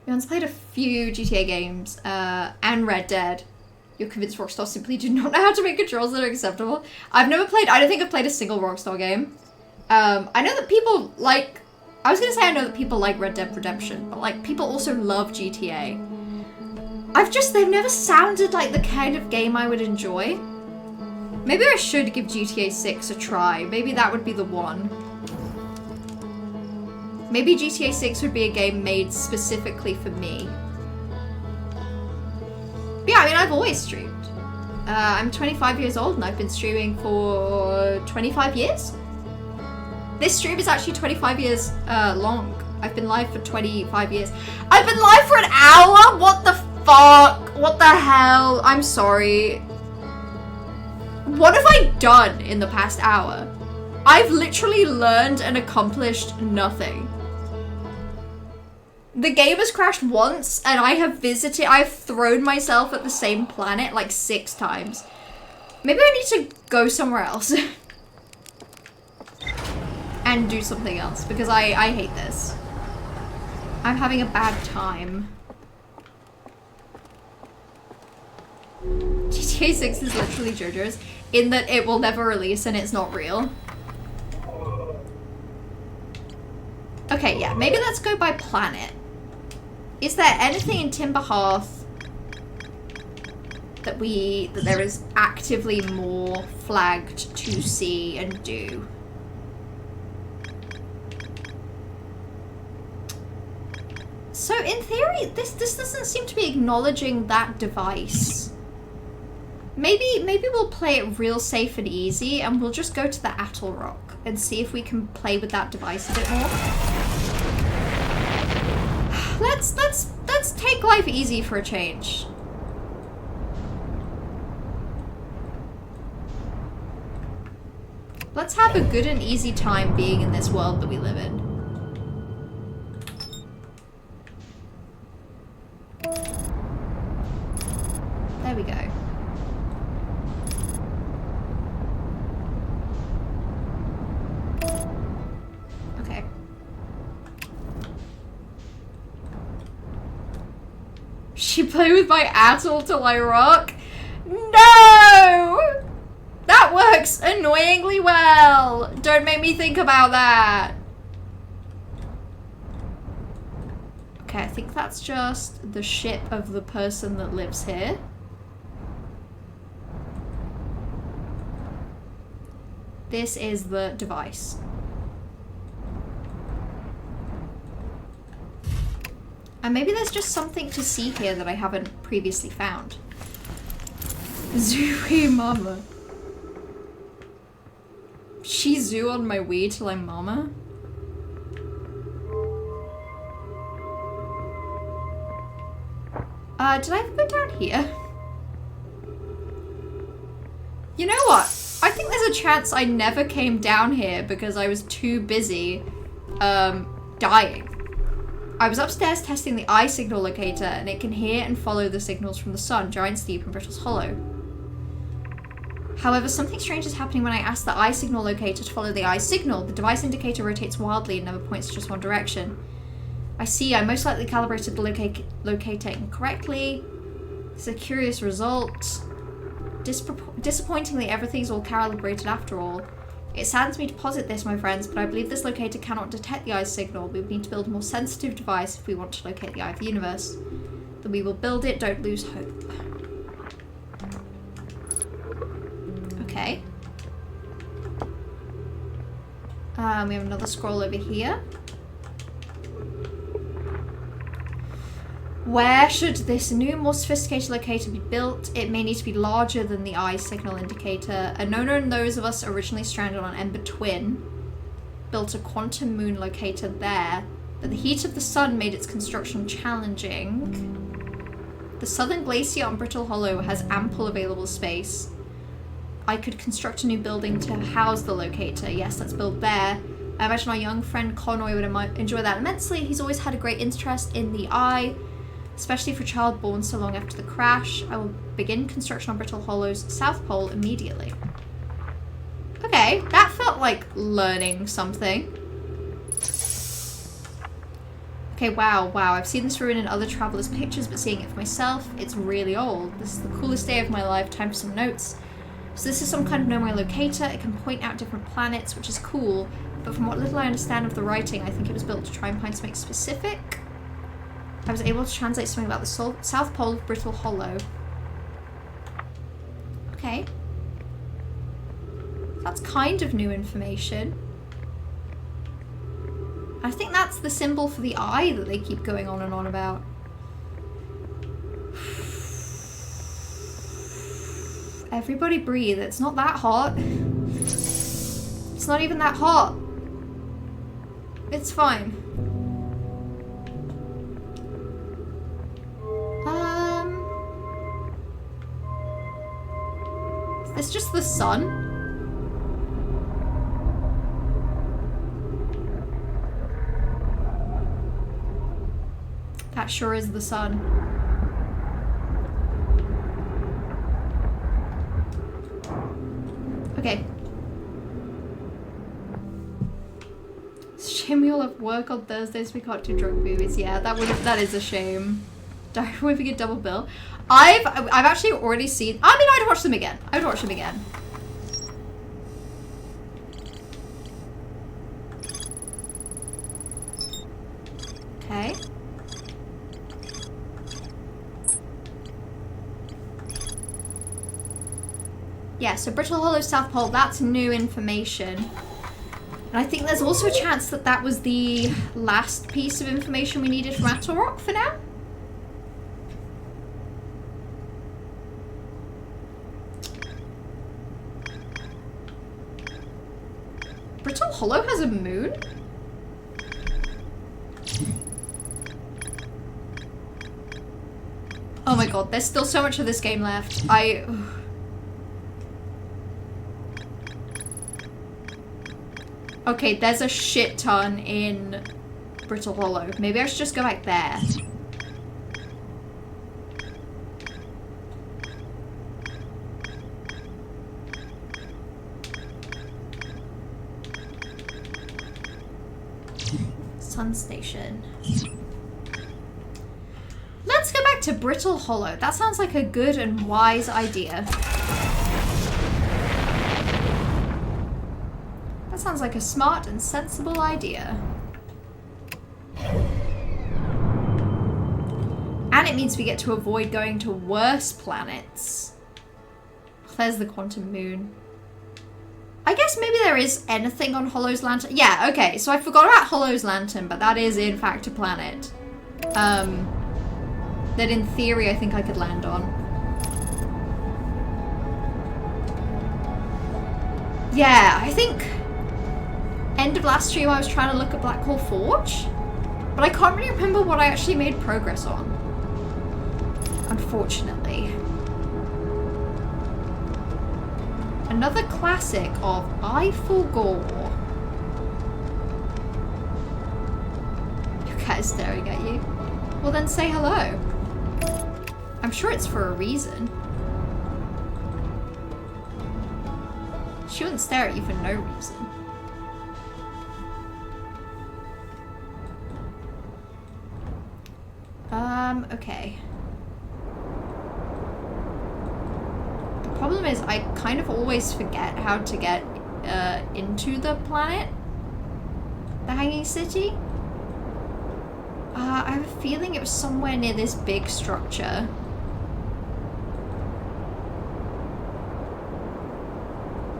Johan's played a few GTA games, and Red Dead. You're convinced Rockstar simply do not know how to make controls that are acceptable. I don't think I've played a single Rockstar game. I know that people like, I was gonna say I know that people like Red Dead Redemption, but like people also love GTA. They've never sounded like the kind of game I would enjoy. Maybe I should give GTA 6 a try. Maybe that would be the one. Maybe GTA 6 would be a game made specifically for me. But yeah, I mean, I've always streamed. I'm 25 years old and I've been streaming for 25 years. This stream is actually 25 years long. I've been live for 25 years. I've been live for an hour? What the fuck? What the hell? I'm sorry. What have I done in the past hour? I've literally learned and accomplished nothing. The game has crashed once, and I've thrown myself at the same planet like 6 times. Maybe I need to go somewhere else. And do something else, because I hate this. I'm having a bad time. GTA 6 is literally JoJo's, in that it will never release and it's not real. Okay, yeah, maybe let's go by planet. Is there anything in Timberhearth that there is actively more flagged to see and do? So in theory, this doesn't seem to be acknowledging that device. Maybe we'll play it real safe and easy, and we'll just go to the Atoll Rock and see if we can play with that device a bit more. Let's take life easy for a change. Let's have a good and easy time being in this world that we live in. There we go. Okay. She played with my atoll till I rock? No! That works annoyingly well. Don't make me think about that. Okay, I think that's just the ship of the person that lives here. This is the device. And maybe there's just something to see here that I haven't previously found. Zooey mama. She zoo on my Wii till I'm mama? Did I ever go down here? You know what? I think there's a chance I never came down here because I was too busy, dying. I was upstairs testing the eye signal locator, and it can hear and follow the signals from the sun, Giant's Deep, and Brittle's Hollow. However, something strange is happening when I ask the eye signal locator to follow the eye signal. The device indicator rotates wildly and never points to just one direction. I see, I most likely calibrated the locator incorrectly. It's a curious result. Disappointingly, everything's all calibrated after all. It saddens me to posit this, my friends, but I believe this locator cannot detect the eye signal. We would need to build a more sensitive device if we want to locate the eye of the universe. Then we will build it, don't lose hope. Okay. We have another scroll over here. Where should this new, more sophisticated locator be built? It may need to be larger than the eye signal indicator. Anona and those of us originally stranded on Ember Twin built a quantum moon locator there, but the heat of the sun made its construction challenging. The southern glacier on Brittle Hollow has ample available space. I could construct a new building to house the locator. Yes, let's build there. I imagine our young friend Conroy would enjoy that immensely. He's always had a great interest in the eye, especially for a child born so long after the crash. I will begin construction on Brittle Hollow's South Pole immediately. Okay, that felt like learning something. Okay, wow, I've seen this ruin in other travelers' pictures, but seeing it for myself, it's really old. This is the coolest day of my life. Time for some notes. So this is some kind of know-my locator. It can point out different planets, which is cool, but from what little I understand of the writing, I think it was built to try and find something specific. I was able to translate something about the South Pole of Brittle Hollow. Okay. That's kind of new information. I think that's the symbol for the eye that they keep going on and on about. Everybody breathe. It's not that hot. It's not even that hot. It's fine. Is this just the sun? That sure is the sun. Okay. Shame we all have work on Thursdays. We can't do drunk movies. Yeah, that is a shame. Don't we get double bill? I've actually already seen. I mean, I'd watch them again. I'd watch them again. Okay. Yeah, so Brittle Hollow South Pole, that's new information. And I think there's also a chance that that was the last piece of information we needed from Attlerock for now. Brittle Hollow has a moon? Oh my god, there's still so much of this game left. Okay, there's a shit ton in Brittle Hollow. Maybe I should just go back there. Sun Station. Let's go back to Brittle Hollow. That sounds like a good and wise idea. That sounds like a smart and sensible idea. And it means we get to avoid going to worse planets. There's the quantum moon. I guess maybe there is anything on Hollow's Lantern. Yeah, okay, so I forgot about Hollow's Lantern, but that is in fact a planet. That in theory I think I could land on. Yeah, I think end of last stream I was trying to look at Black Hole Forge, but I can't really remember what I actually made progress on, unfortunately. Another classic of Eiffel Gore. Your cat is staring at you. Well then say hello. I'm sure it's for a reason. She wouldn't stare at you for no reason. Okay. The problem is I kind of always forget how to get into the planet. The Hanging City. I have a feeling it was somewhere near this big structure.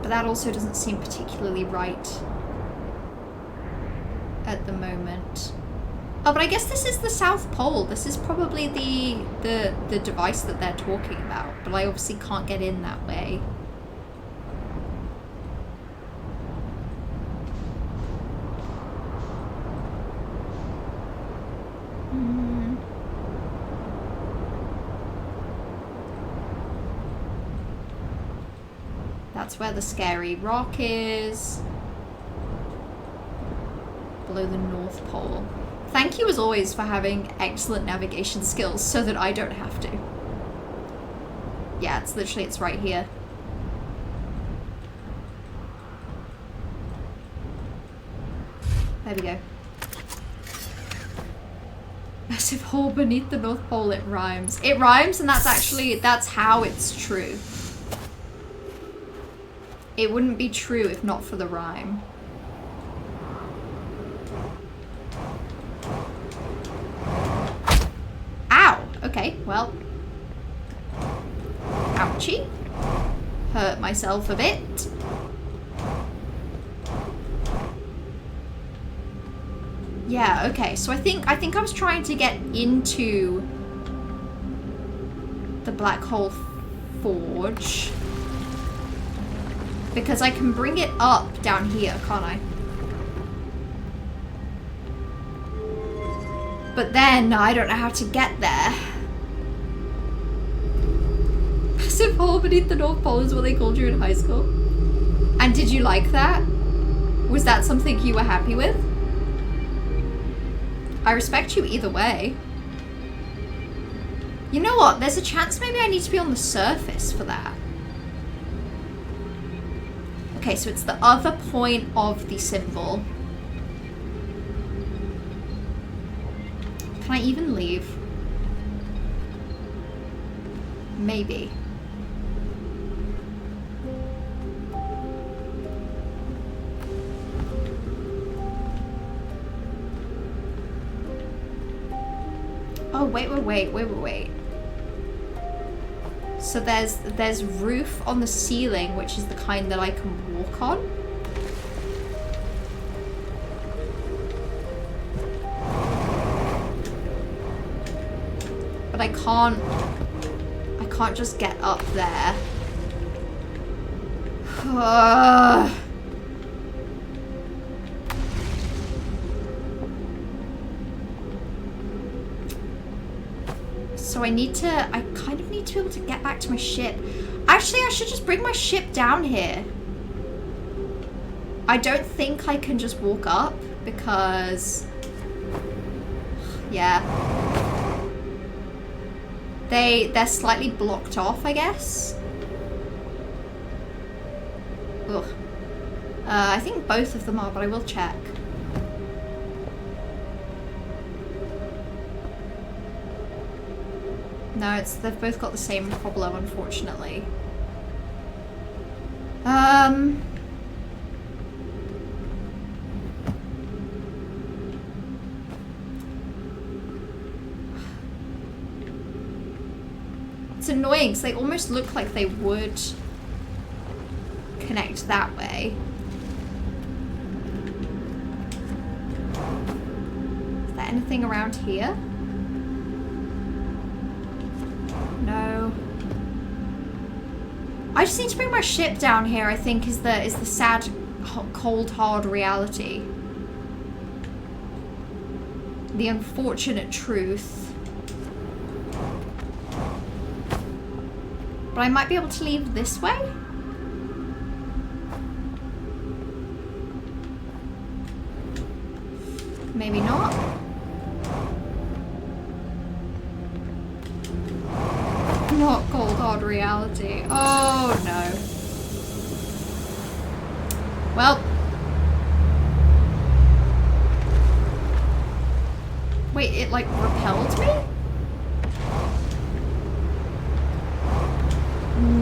But that also doesn't seem particularly right at the moment. Oh, but I guess this is the South Pole. This is probably the device that they're talking about, but I obviously can't get in that way. That's where the scary rock is. Below the North Pole. Thank you as always for having excellent navigation skills so that I don't have to. Yeah, it's right here. There we go. Massive hole beneath the North Pole, it rhymes. It rhymes, and that's how it's true. It wouldn't be true if not for the rhyme. Ow! Okay, well. Ouchie. Hurt myself a bit. Yeah, okay, so I think I was trying to get into the Black Hole Forge. Because I can bring it up down here, can't I? But then I don't know how to get there. Passive hole beneath the North Pole is what they called you in high school. And did you like that? Was that something you were happy with? I respect you either way. You know what? There's a chance maybe I need to be on the surface for that. Okay, so it's the other point of the symbol. Can I even leave? Maybe. Oh, wait. So there's roof on the ceiling, which is the kind that I can walk on. But I can't just get up there. So I kind of need to be able to get back to my ship. Actually, I should just bring my ship down here. I don't think I can just walk up because, yeah. They're slightly blocked off, I guess. Ugh. I think both of them are, but I will check. No, they've both got the same problem, unfortunately. It's annoying because they almost look like they would connect that way. Is there anything around here? No. I just need to bring my ship down here, I think, is the sad, cold, hard reality. The unfortunate truth. But I might be able to leave this way? Maybe not. Not cold hard reality. Oh no. Well. Wait, it like repelled me?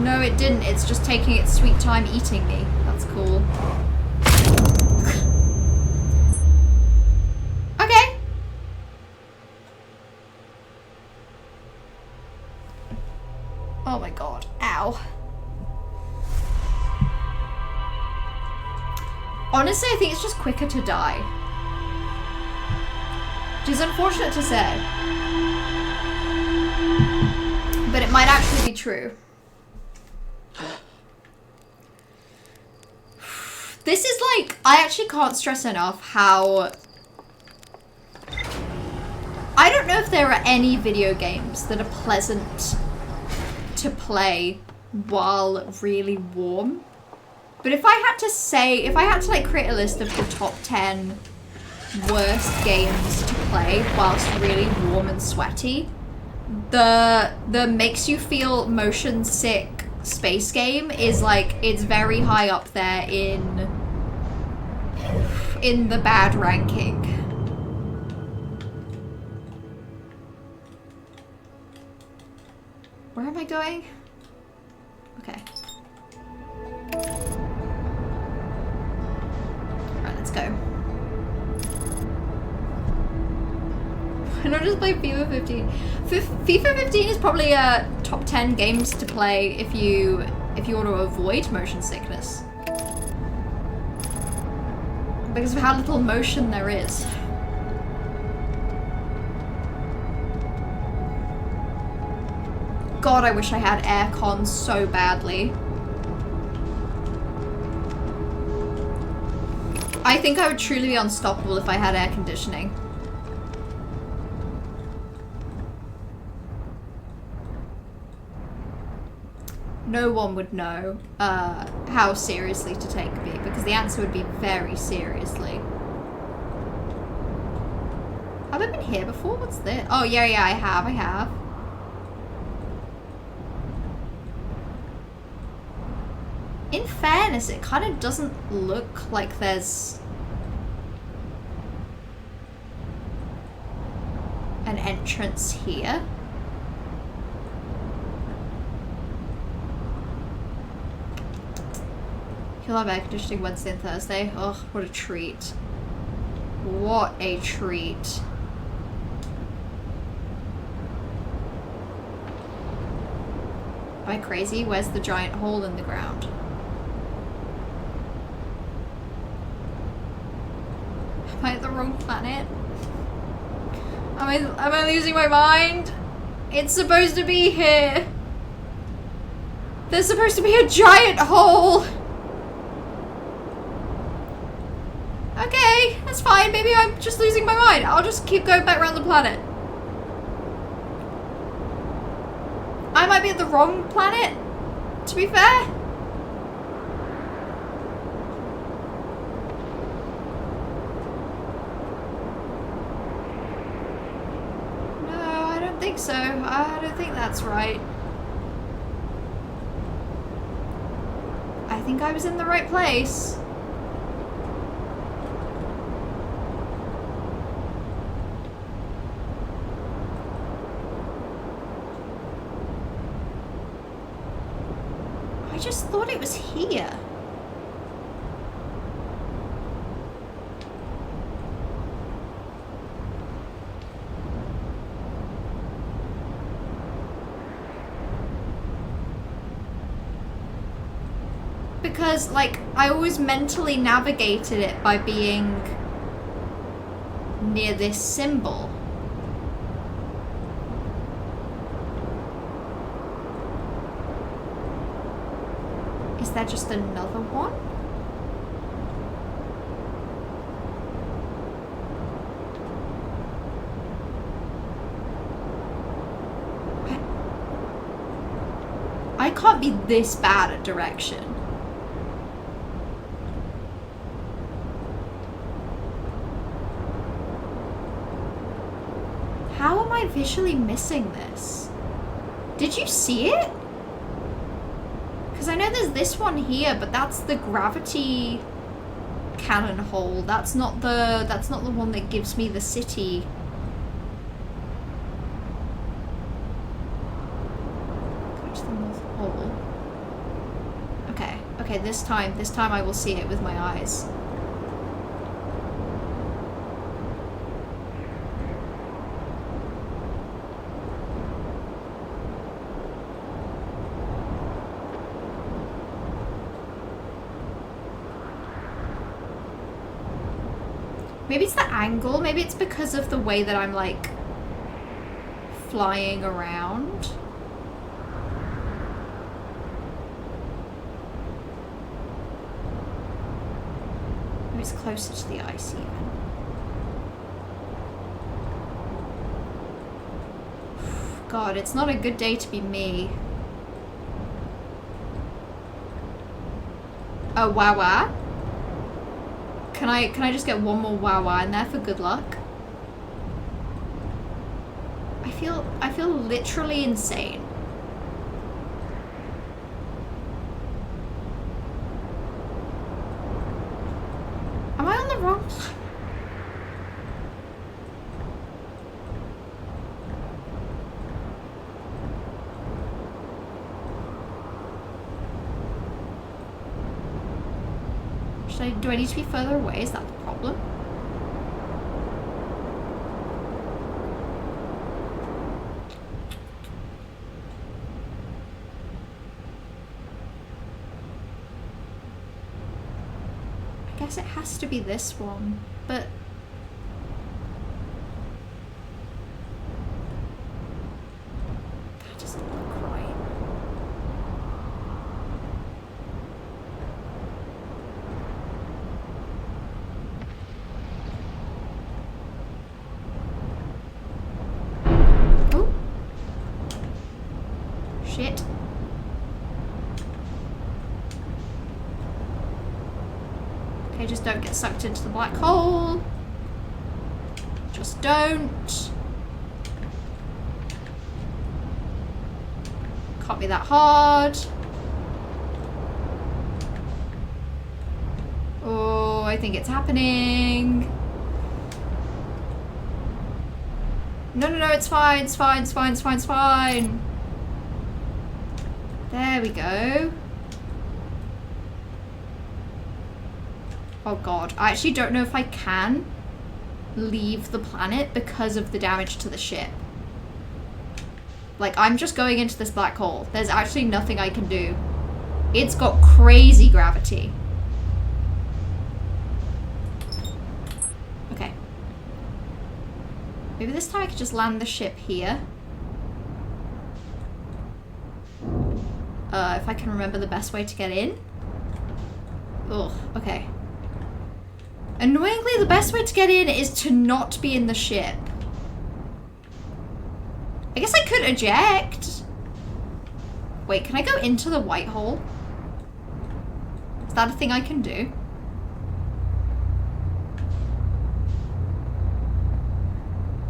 No, it didn't. It's just taking its sweet time eating me. That's cool. Okay. Oh my god. Ow. Honestly, I think it's just quicker to die. Which is unfortunate to say. But it might actually be true. This is like, I actually can't stress enough how... I don't know if there are any video games that are pleasant to play while really warm. But if I had to say, if I had to like create a list of the top 10 worst games to play whilst really warm and sweaty, the makes you feel motion sick space game is like, it's very high up there in the bad ranking. Where am I going? Okay. Alright, let's go. Why not just play FIFA 15? FIFA 15 is probably a top 10 games to play if you want to avoid motion sickness. Because of how little motion there is. God, I wish I had aircon so badly. I think I would truly be unstoppable if I had air conditioning. no one would know how seriously to take me, because the answer would be very seriously. Have I been here before? What's this? Oh, yeah, I have. In fairness, it kind of doesn't look like there's an entrance here. You'll have air conditioning Wednesday and Thursday. Ugh, what a treat. What a treat. Am I crazy? Where's the giant hole in the ground? Am I at the wrong planet? Am I losing my mind? It's supposed to be here. There's supposed to be a giant hole. Okay, that's fine. Maybe I'm just losing my mind. I'll just keep going back around the planet. I might be at the wrong planet, to be fair. No, I don't think so. I don't think that's right. I think I was in the right place. I just thought it was here. Because, like, I always mentally navigated it by being near this symbol. Is there just another one? I can't be this bad at direction. How am I visually missing this? Did you see it? Because I know there's this one here, but that's the gravity cannon hole. That's not the one that gives me the city. Go to the North Pole. Okay, this time I will see it with my eyes. Maybe it's the angle. Maybe it's because of the way that I'm, like, flying around. Maybe it's closer to the ice even. God, it's not a good day to be me. Oh, wow. Can I just get one more wow in there for good luck? I feel literally insane. Am I on the wrong planet? Do I need to be further away? Is that the problem? I guess it has to be this one, but that doesn't look right. Shit. Don't get sucked into the black hole. Just don't. Can't be that hard. Oh, I think it's happening. No, it's fine, it's fine, it's fine, it's fine, it's fine. There we go. Oh god, I actually don't know if I can leave the planet because of the damage to the ship. Like, I'm just going into this black hole. There's actually nothing I can do. It's got crazy gravity. Okay. Maybe this time I could just land the ship here. If I can remember the best way to get in. Ugh, okay. Annoyingly, the best way to get in is to not be in the ship. I guess I could eject. Wait, can I go into the white hole? Is that a thing I can do?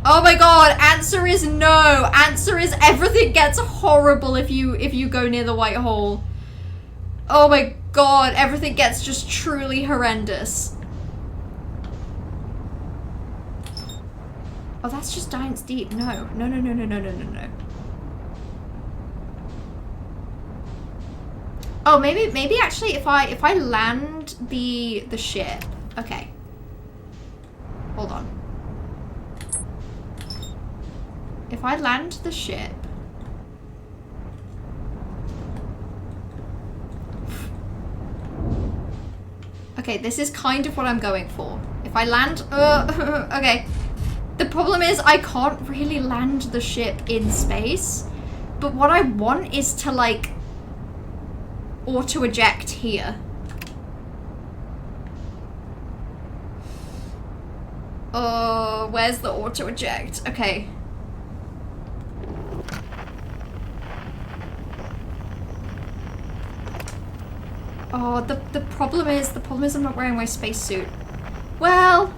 Oh my god, answer is no. Answer is everything gets horrible if you go near the white hole. Oh my god, everything gets just truly horrendous. Oh, that's just Giants Deep. No. Oh, maybe actually if I land the ship. Okay. Hold on. If I land the ship. Okay, this is kind of what I'm going for. If I land, okay. The problem is I can't really land the ship in space, but what I want is to like auto eject here. Oh, where's the auto eject? Okay. Oh, the problem is I'm not wearing my spacesuit. Well,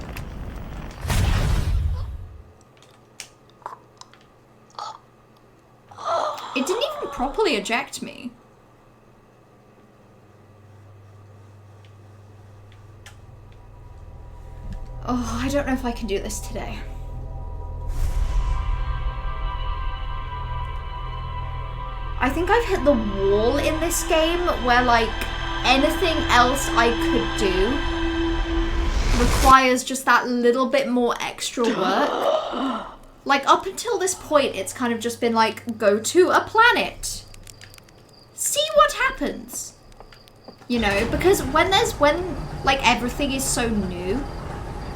it didn't even properly eject me. Oh, I don't know if I can do this today. I think I've hit the wall in this game where, like, anything else I could do requires just that little bit more extra work. Like, up until this point, it's kind of just been like, go to a planet. See what happens. You know, because when like, everything is so new,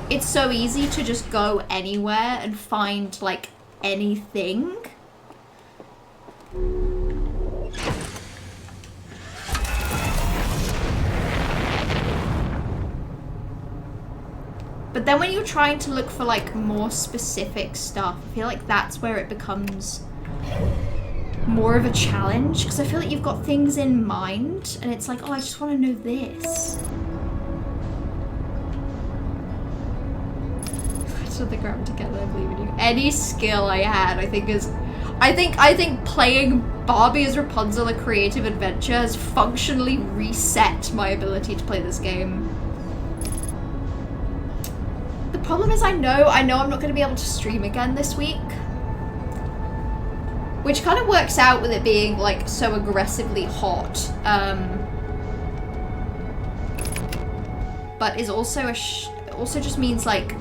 it's so easy to just go anywhere and find, like, anything. But then when you're trying to look for, like, more specific stuff, I feel like that's where it becomes more of a challenge. Because I feel like you've got things in mind, and it's like, oh, I just want to know this. I don't think I'm together, I believe in you. Any skill I had, I think is... I think playing Barbie as Rapunzel, a creative adventure, has functionally reset my ability to play this game. The problem is I know I'm not going to be able to stream again this week. Which kind of works out with it being, like, so aggressively hot. But is also also just means, like,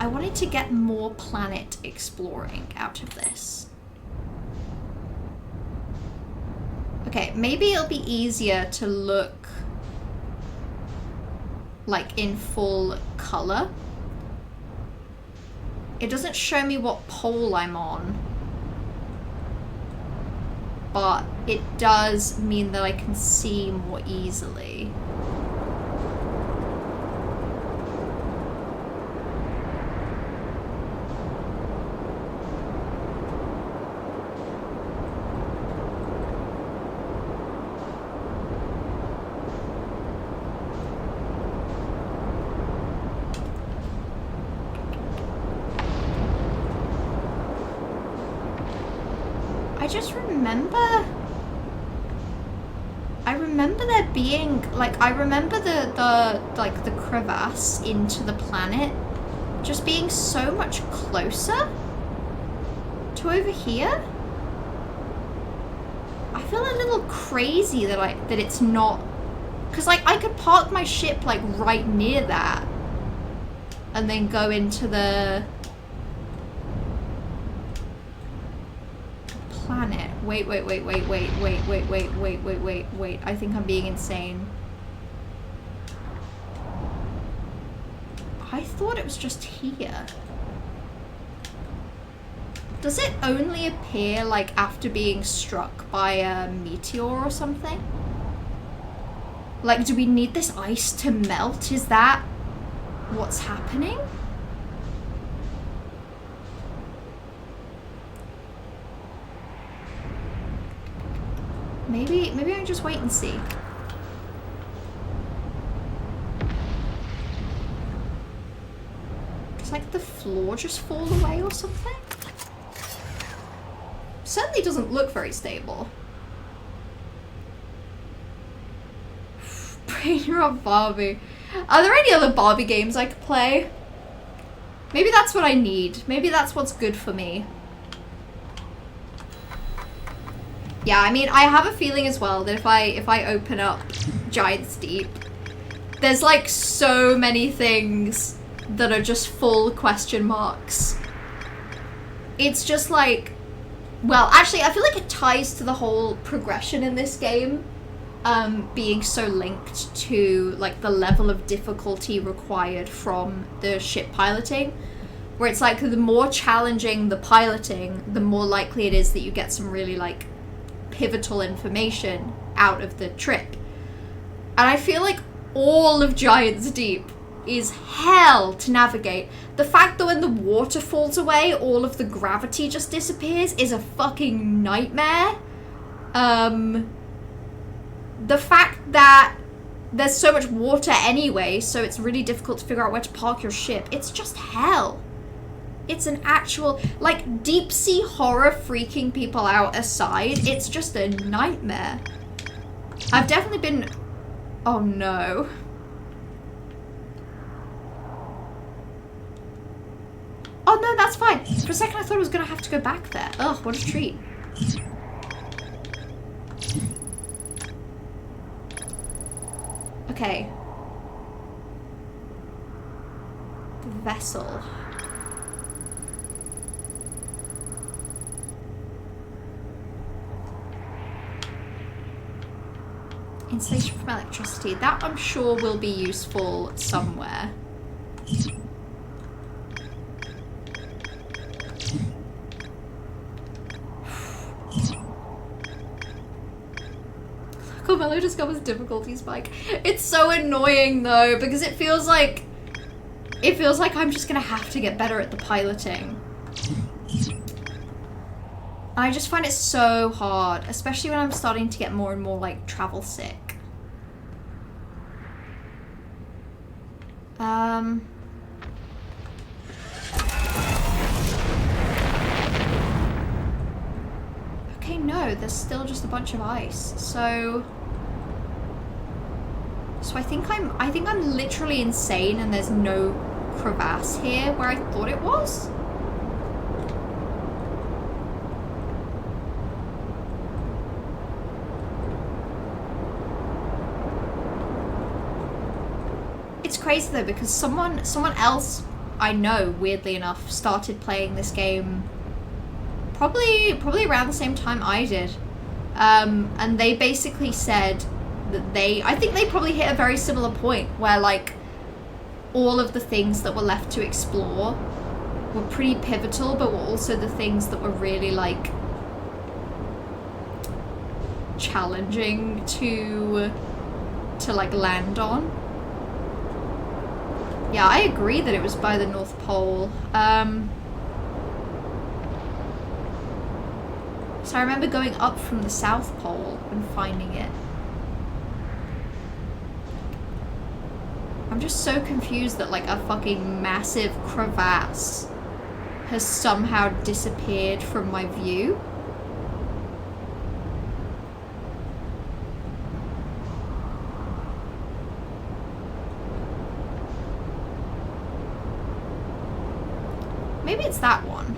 I wanted to get more planet exploring out of this. Okay, maybe it'll be easier to look like in full color. It doesn't show me what pole I'm on, but it does mean that I can see more easily. I just remember... I remember there being, like, I remember the crevasse into the planet just being so much closer to over here. I feel a little crazy that it's not, because like I could park my ship like right near that and then go into the planet. Wait. I think I'm being insane. I thought it was just here. Does it only appear like after being struck by a meteor or something? Like, do we need this ice to melt? Is that what's happening? Maybe I can just wait and see. Does like the floor just fall away or something? Certainly doesn't look very stable. Brain Rot Barbie. Are there any other Barbie games I could play? Maybe that's what I need. Maybe that's what's good for me. Yeah, I mean, I have a feeling as well that if I open up Giants Deep, there's like so many things that are just full question marks. It's just like, well, actually, I feel like it ties to the whole progression in this game, being so linked to like the level of difficulty required from the ship piloting, where it's like the more challenging the piloting, the more likely it is that you get some really like pivotal information out of the trip. And I feel like all of Giants Deep is hell to navigate. The fact that when the water falls away, all of the gravity just disappears is a fucking nightmare. The fact that there's so much water anyway, so it's really difficult to figure out where to park your ship. It's just hell. It's an actual, like, deep sea horror freaking people out aside, it's just a nightmare. I've definitely been... Oh no. Oh no, that's fine. For a second I thought I was gonna have to go back there. Ugh, what a treat. Okay. The vessel. Insulation from electricity. That I'm sure will be useful somewhere. Carmelo discovers difficulty spike. It's so annoying though, because it feels like I'm just gonna have to get better at the piloting. I just find it so hard, especially when I'm starting to get more and more like travel sick. Okay, no, there's still just a bunch of ice. So I think I'm literally insane and there's no crevasse here where I thought it was. It's crazy though, because someone else I know, weirdly enough, started playing this game probably around the same time I did, and they basically said that I think they probably hit a very similar point where like all of the things that were left to explore were pretty pivotal, but were also the things that were really like challenging to like land on. Yeah, I agree that it was by the North Pole. So I remember going up from the South Pole and finding it. I'm just so confused that like a fucking massive crevasse has somehow disappeared from my view. Maybe it's that one.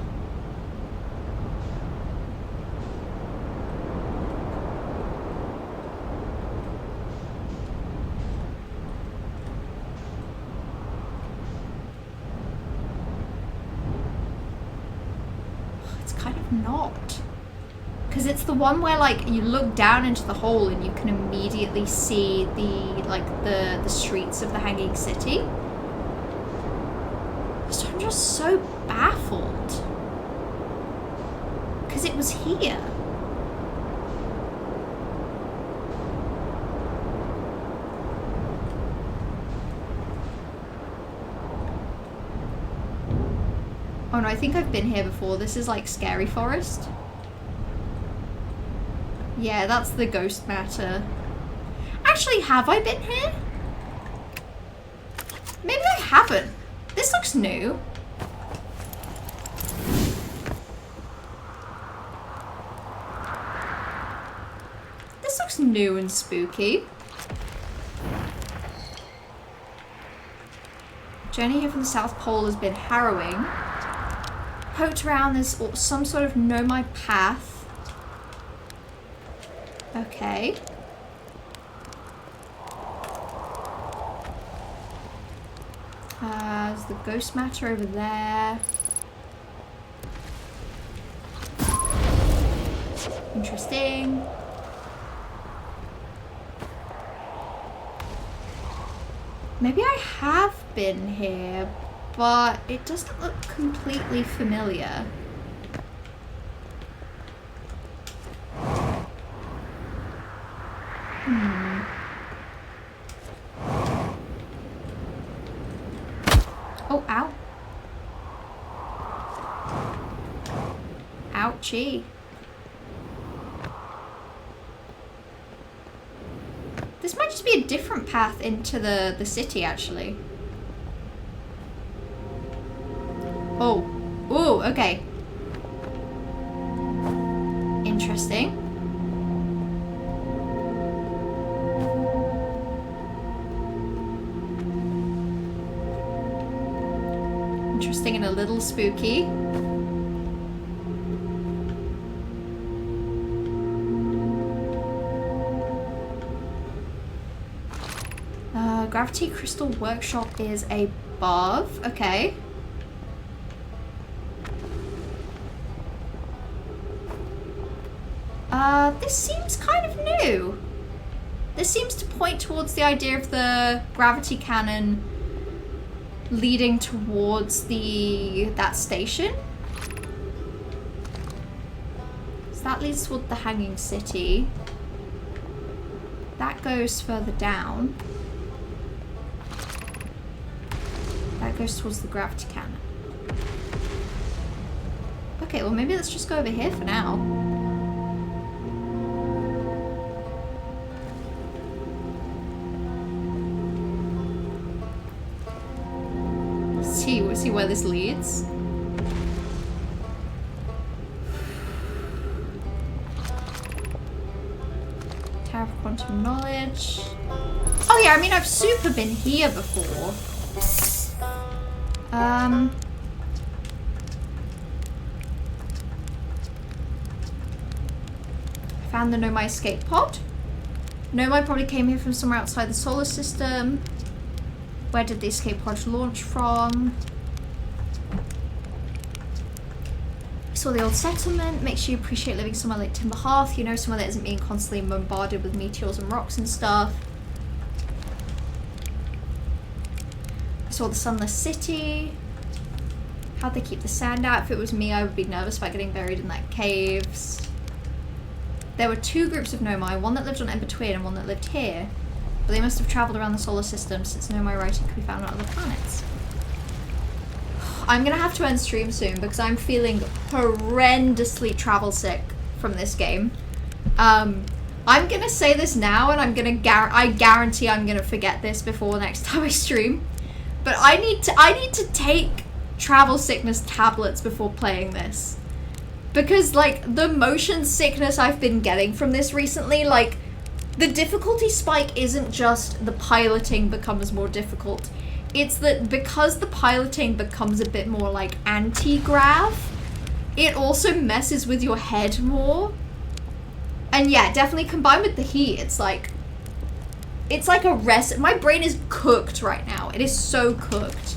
It's kind of not. Because it's the one where, like, you look down into the hole and you can immediately see the streets of the Hanging City. So I'm just so baffled. Because it was here. Oh no, I think I've been here before. This is like Scary Forest. Yeah, that's the ghost matter. Actually, have I been here? Maybe I haven't. This looks new. This looks new and spooky. Journey here from the South Pole has been harrowing. Poked around, there's some sort of nomad path. Okay. There's the ghost matter over there. Interesting. Maybe I have been here, but it doesn't look completely familiar. Oh, ow. Ouchie. This might just be a different path into the city, actually. Oh. Ooh, okay. Interesting. Interesting and a little spooky. Gravity Crystal Workshop is above. Okay. This seems kind of new. This seems to point towards the idea of the gravity cannon leading towards that station. So that leads toward the Hanging City. That goes further down. That goes towards the gravity cannon. Okay, well maybe let's just go over here for now. We'll see where this leads. Tower of Quantum Knowledge. Oh yeah, I mean I've super been here before. Found the Nomai escape pod. Nomai probably came here from somewhere outside the solar system. Where did the escape pod launch from? Saw the old settlement. Makes you appreciate living somewhere like Timber Hearth. You know, somewhere that isn't being constantly bombarded with meteors and rocks and stuff. I saw the Sunless City. How'd they keep the sand out? If it was me, I would be nervous about getting buried in that caves. There were two groups of Nomai, one that lived on Ember Twin and one that lived here. But they must have travelled around the solar system since Nomai writing could be found on other planets. I'm gonna have to end stream soon because I'm feeling horrendously travel sick from this game. I'm gonna say this now and I guarantee I'm gonna forget this before next time I stream. But I need to take travel sickness tablets before playing this. Because like the motion sickness I've been getting from this recently, like the difficulty spike isn't just the piloting becomes more difficult. it's that because the piloting becomes a bit more like anti-grav, it also messes with your head more. And yeah, definitely combined with the heat, it's like a rest. My brain is cooked right now. It is so cooked.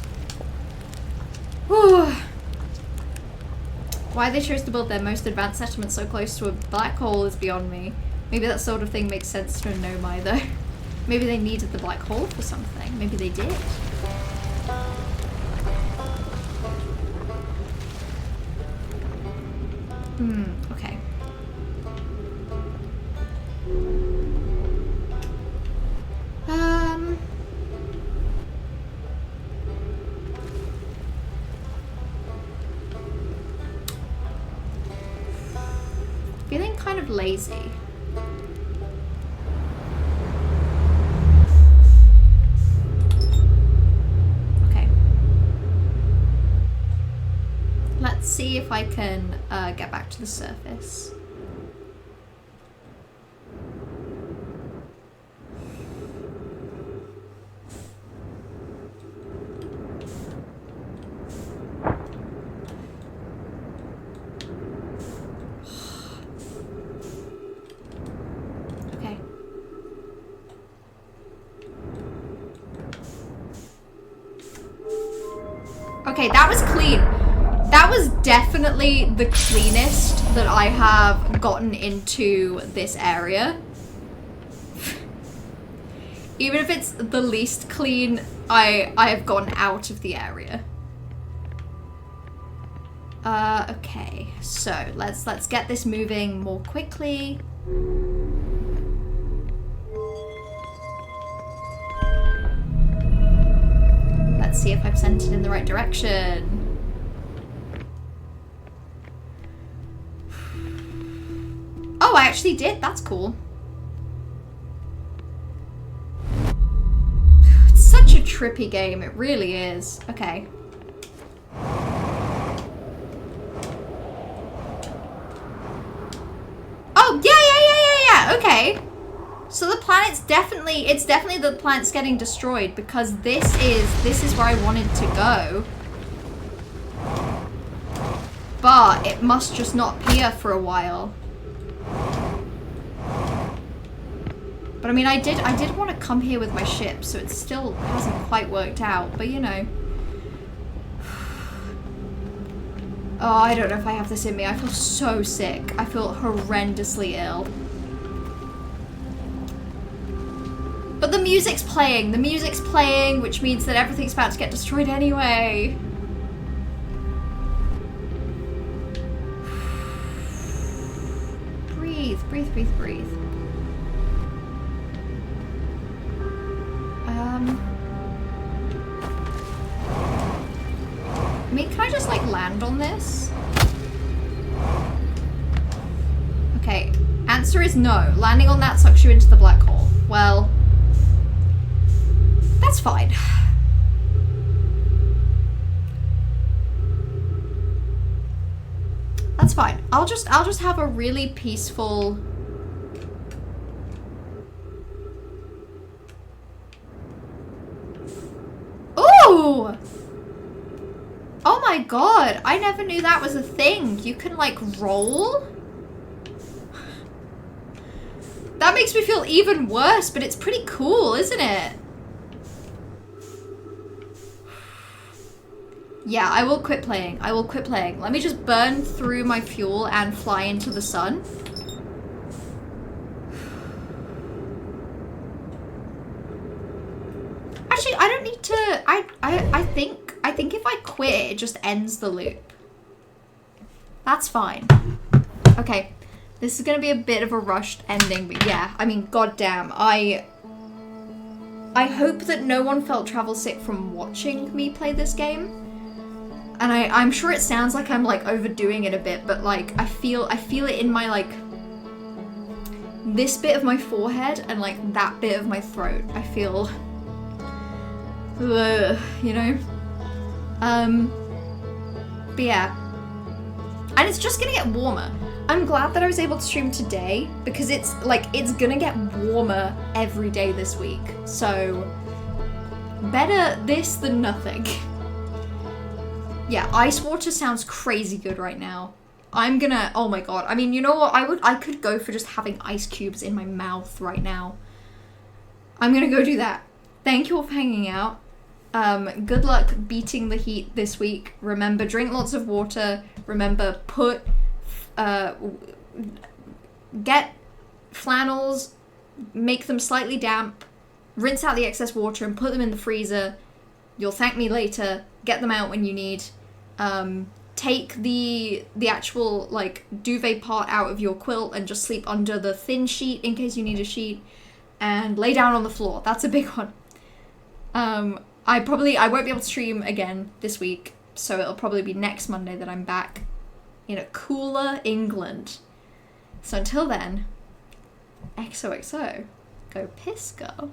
Whew. Why they chose to build their most advanced settlement so close to a black hole is beyond me. Maybe that sort of thing makes sense to a Nomai though. Maybe they needed the black hole for something. Maybe they did. Okay. Feeling kind of lazy. Okay. Let's see if I can get back to the surface. Okay, that was clean. That was definitely the cleanest that I have gotten into this area. Even if it's the least clean, I have gotten out of the area. Okay, so let's get this moving more quickly. Let's see if I've sent it in the right direction. Oh, I actually did. That's cool. It's such a trippy game. It really is. Okay. Oh, yeah. Okay. So the planet's definitely, it's definitely the planet's getting destroyed because this is where I wanted to go. But it must just not appear for a while. But I mean, I did want to come here with my ship, so it still hasn't quite worked out, but you know. Oh, I don't know if I have this in me. I feel so sick. I feel horrendously ill. But the music's playing. The music's playing, which means that everything's about to get destroyed anyway. Breathe, breathe, breathe, breathe. I mean, can I just like land on this? Okay, answer is no. Landing on that sucks you into the black hole. Well, that's fine. That's fine. I'll just have a really peaceful. Ooh! Oh my god, I never knew that was a thing. You can like roll? That makes me feel even worse, but it's pretty cool, isn't it? Yeah, I will quit playing. I will quit playing. Let me just burn through my fuel and fly into the sun. Actually, I don't need to... I think if I quit, it just ends the loop. That's fine. Okay. This is gonna be a bit of a rushed ending, but yeah, I mean, goddamn, I hope that no one felt travel sick from watching me play this game. And I'm sure it sounds like I'm like overdoing it a bit, but like I feel it in my like this bit of my forehead and like that bit of my throat. I feel, you know. But yeah, and it's just gonna get warmer. I'm glad that I was able to stream today because it's like it's gonna get warmer every day this week. So Better this than nothing. Yeah, ice water sounds crazy good right now. I'm gonna, oh my god. I mean, you know what? I could go for just having ice cubes in my mouth right now. I'm gonna go do that. Thank you all for hanging out. Good luck beating the heat this week. Remember, drink lots of water. Remember, get flannels, make them slightly damp, rinse out the excess water and put them in the freezer. You'll thank me later. Get them out when you need. Take the actual like duvet part out of your quilt and just sleep under the thin sheet in case you need a sheet, and lay down on the floor. That's a big one. I won't be able to stream again this week, so it'll probably be next Monday that I'm back in a cooler England. So until then, XOXO, go piss girl.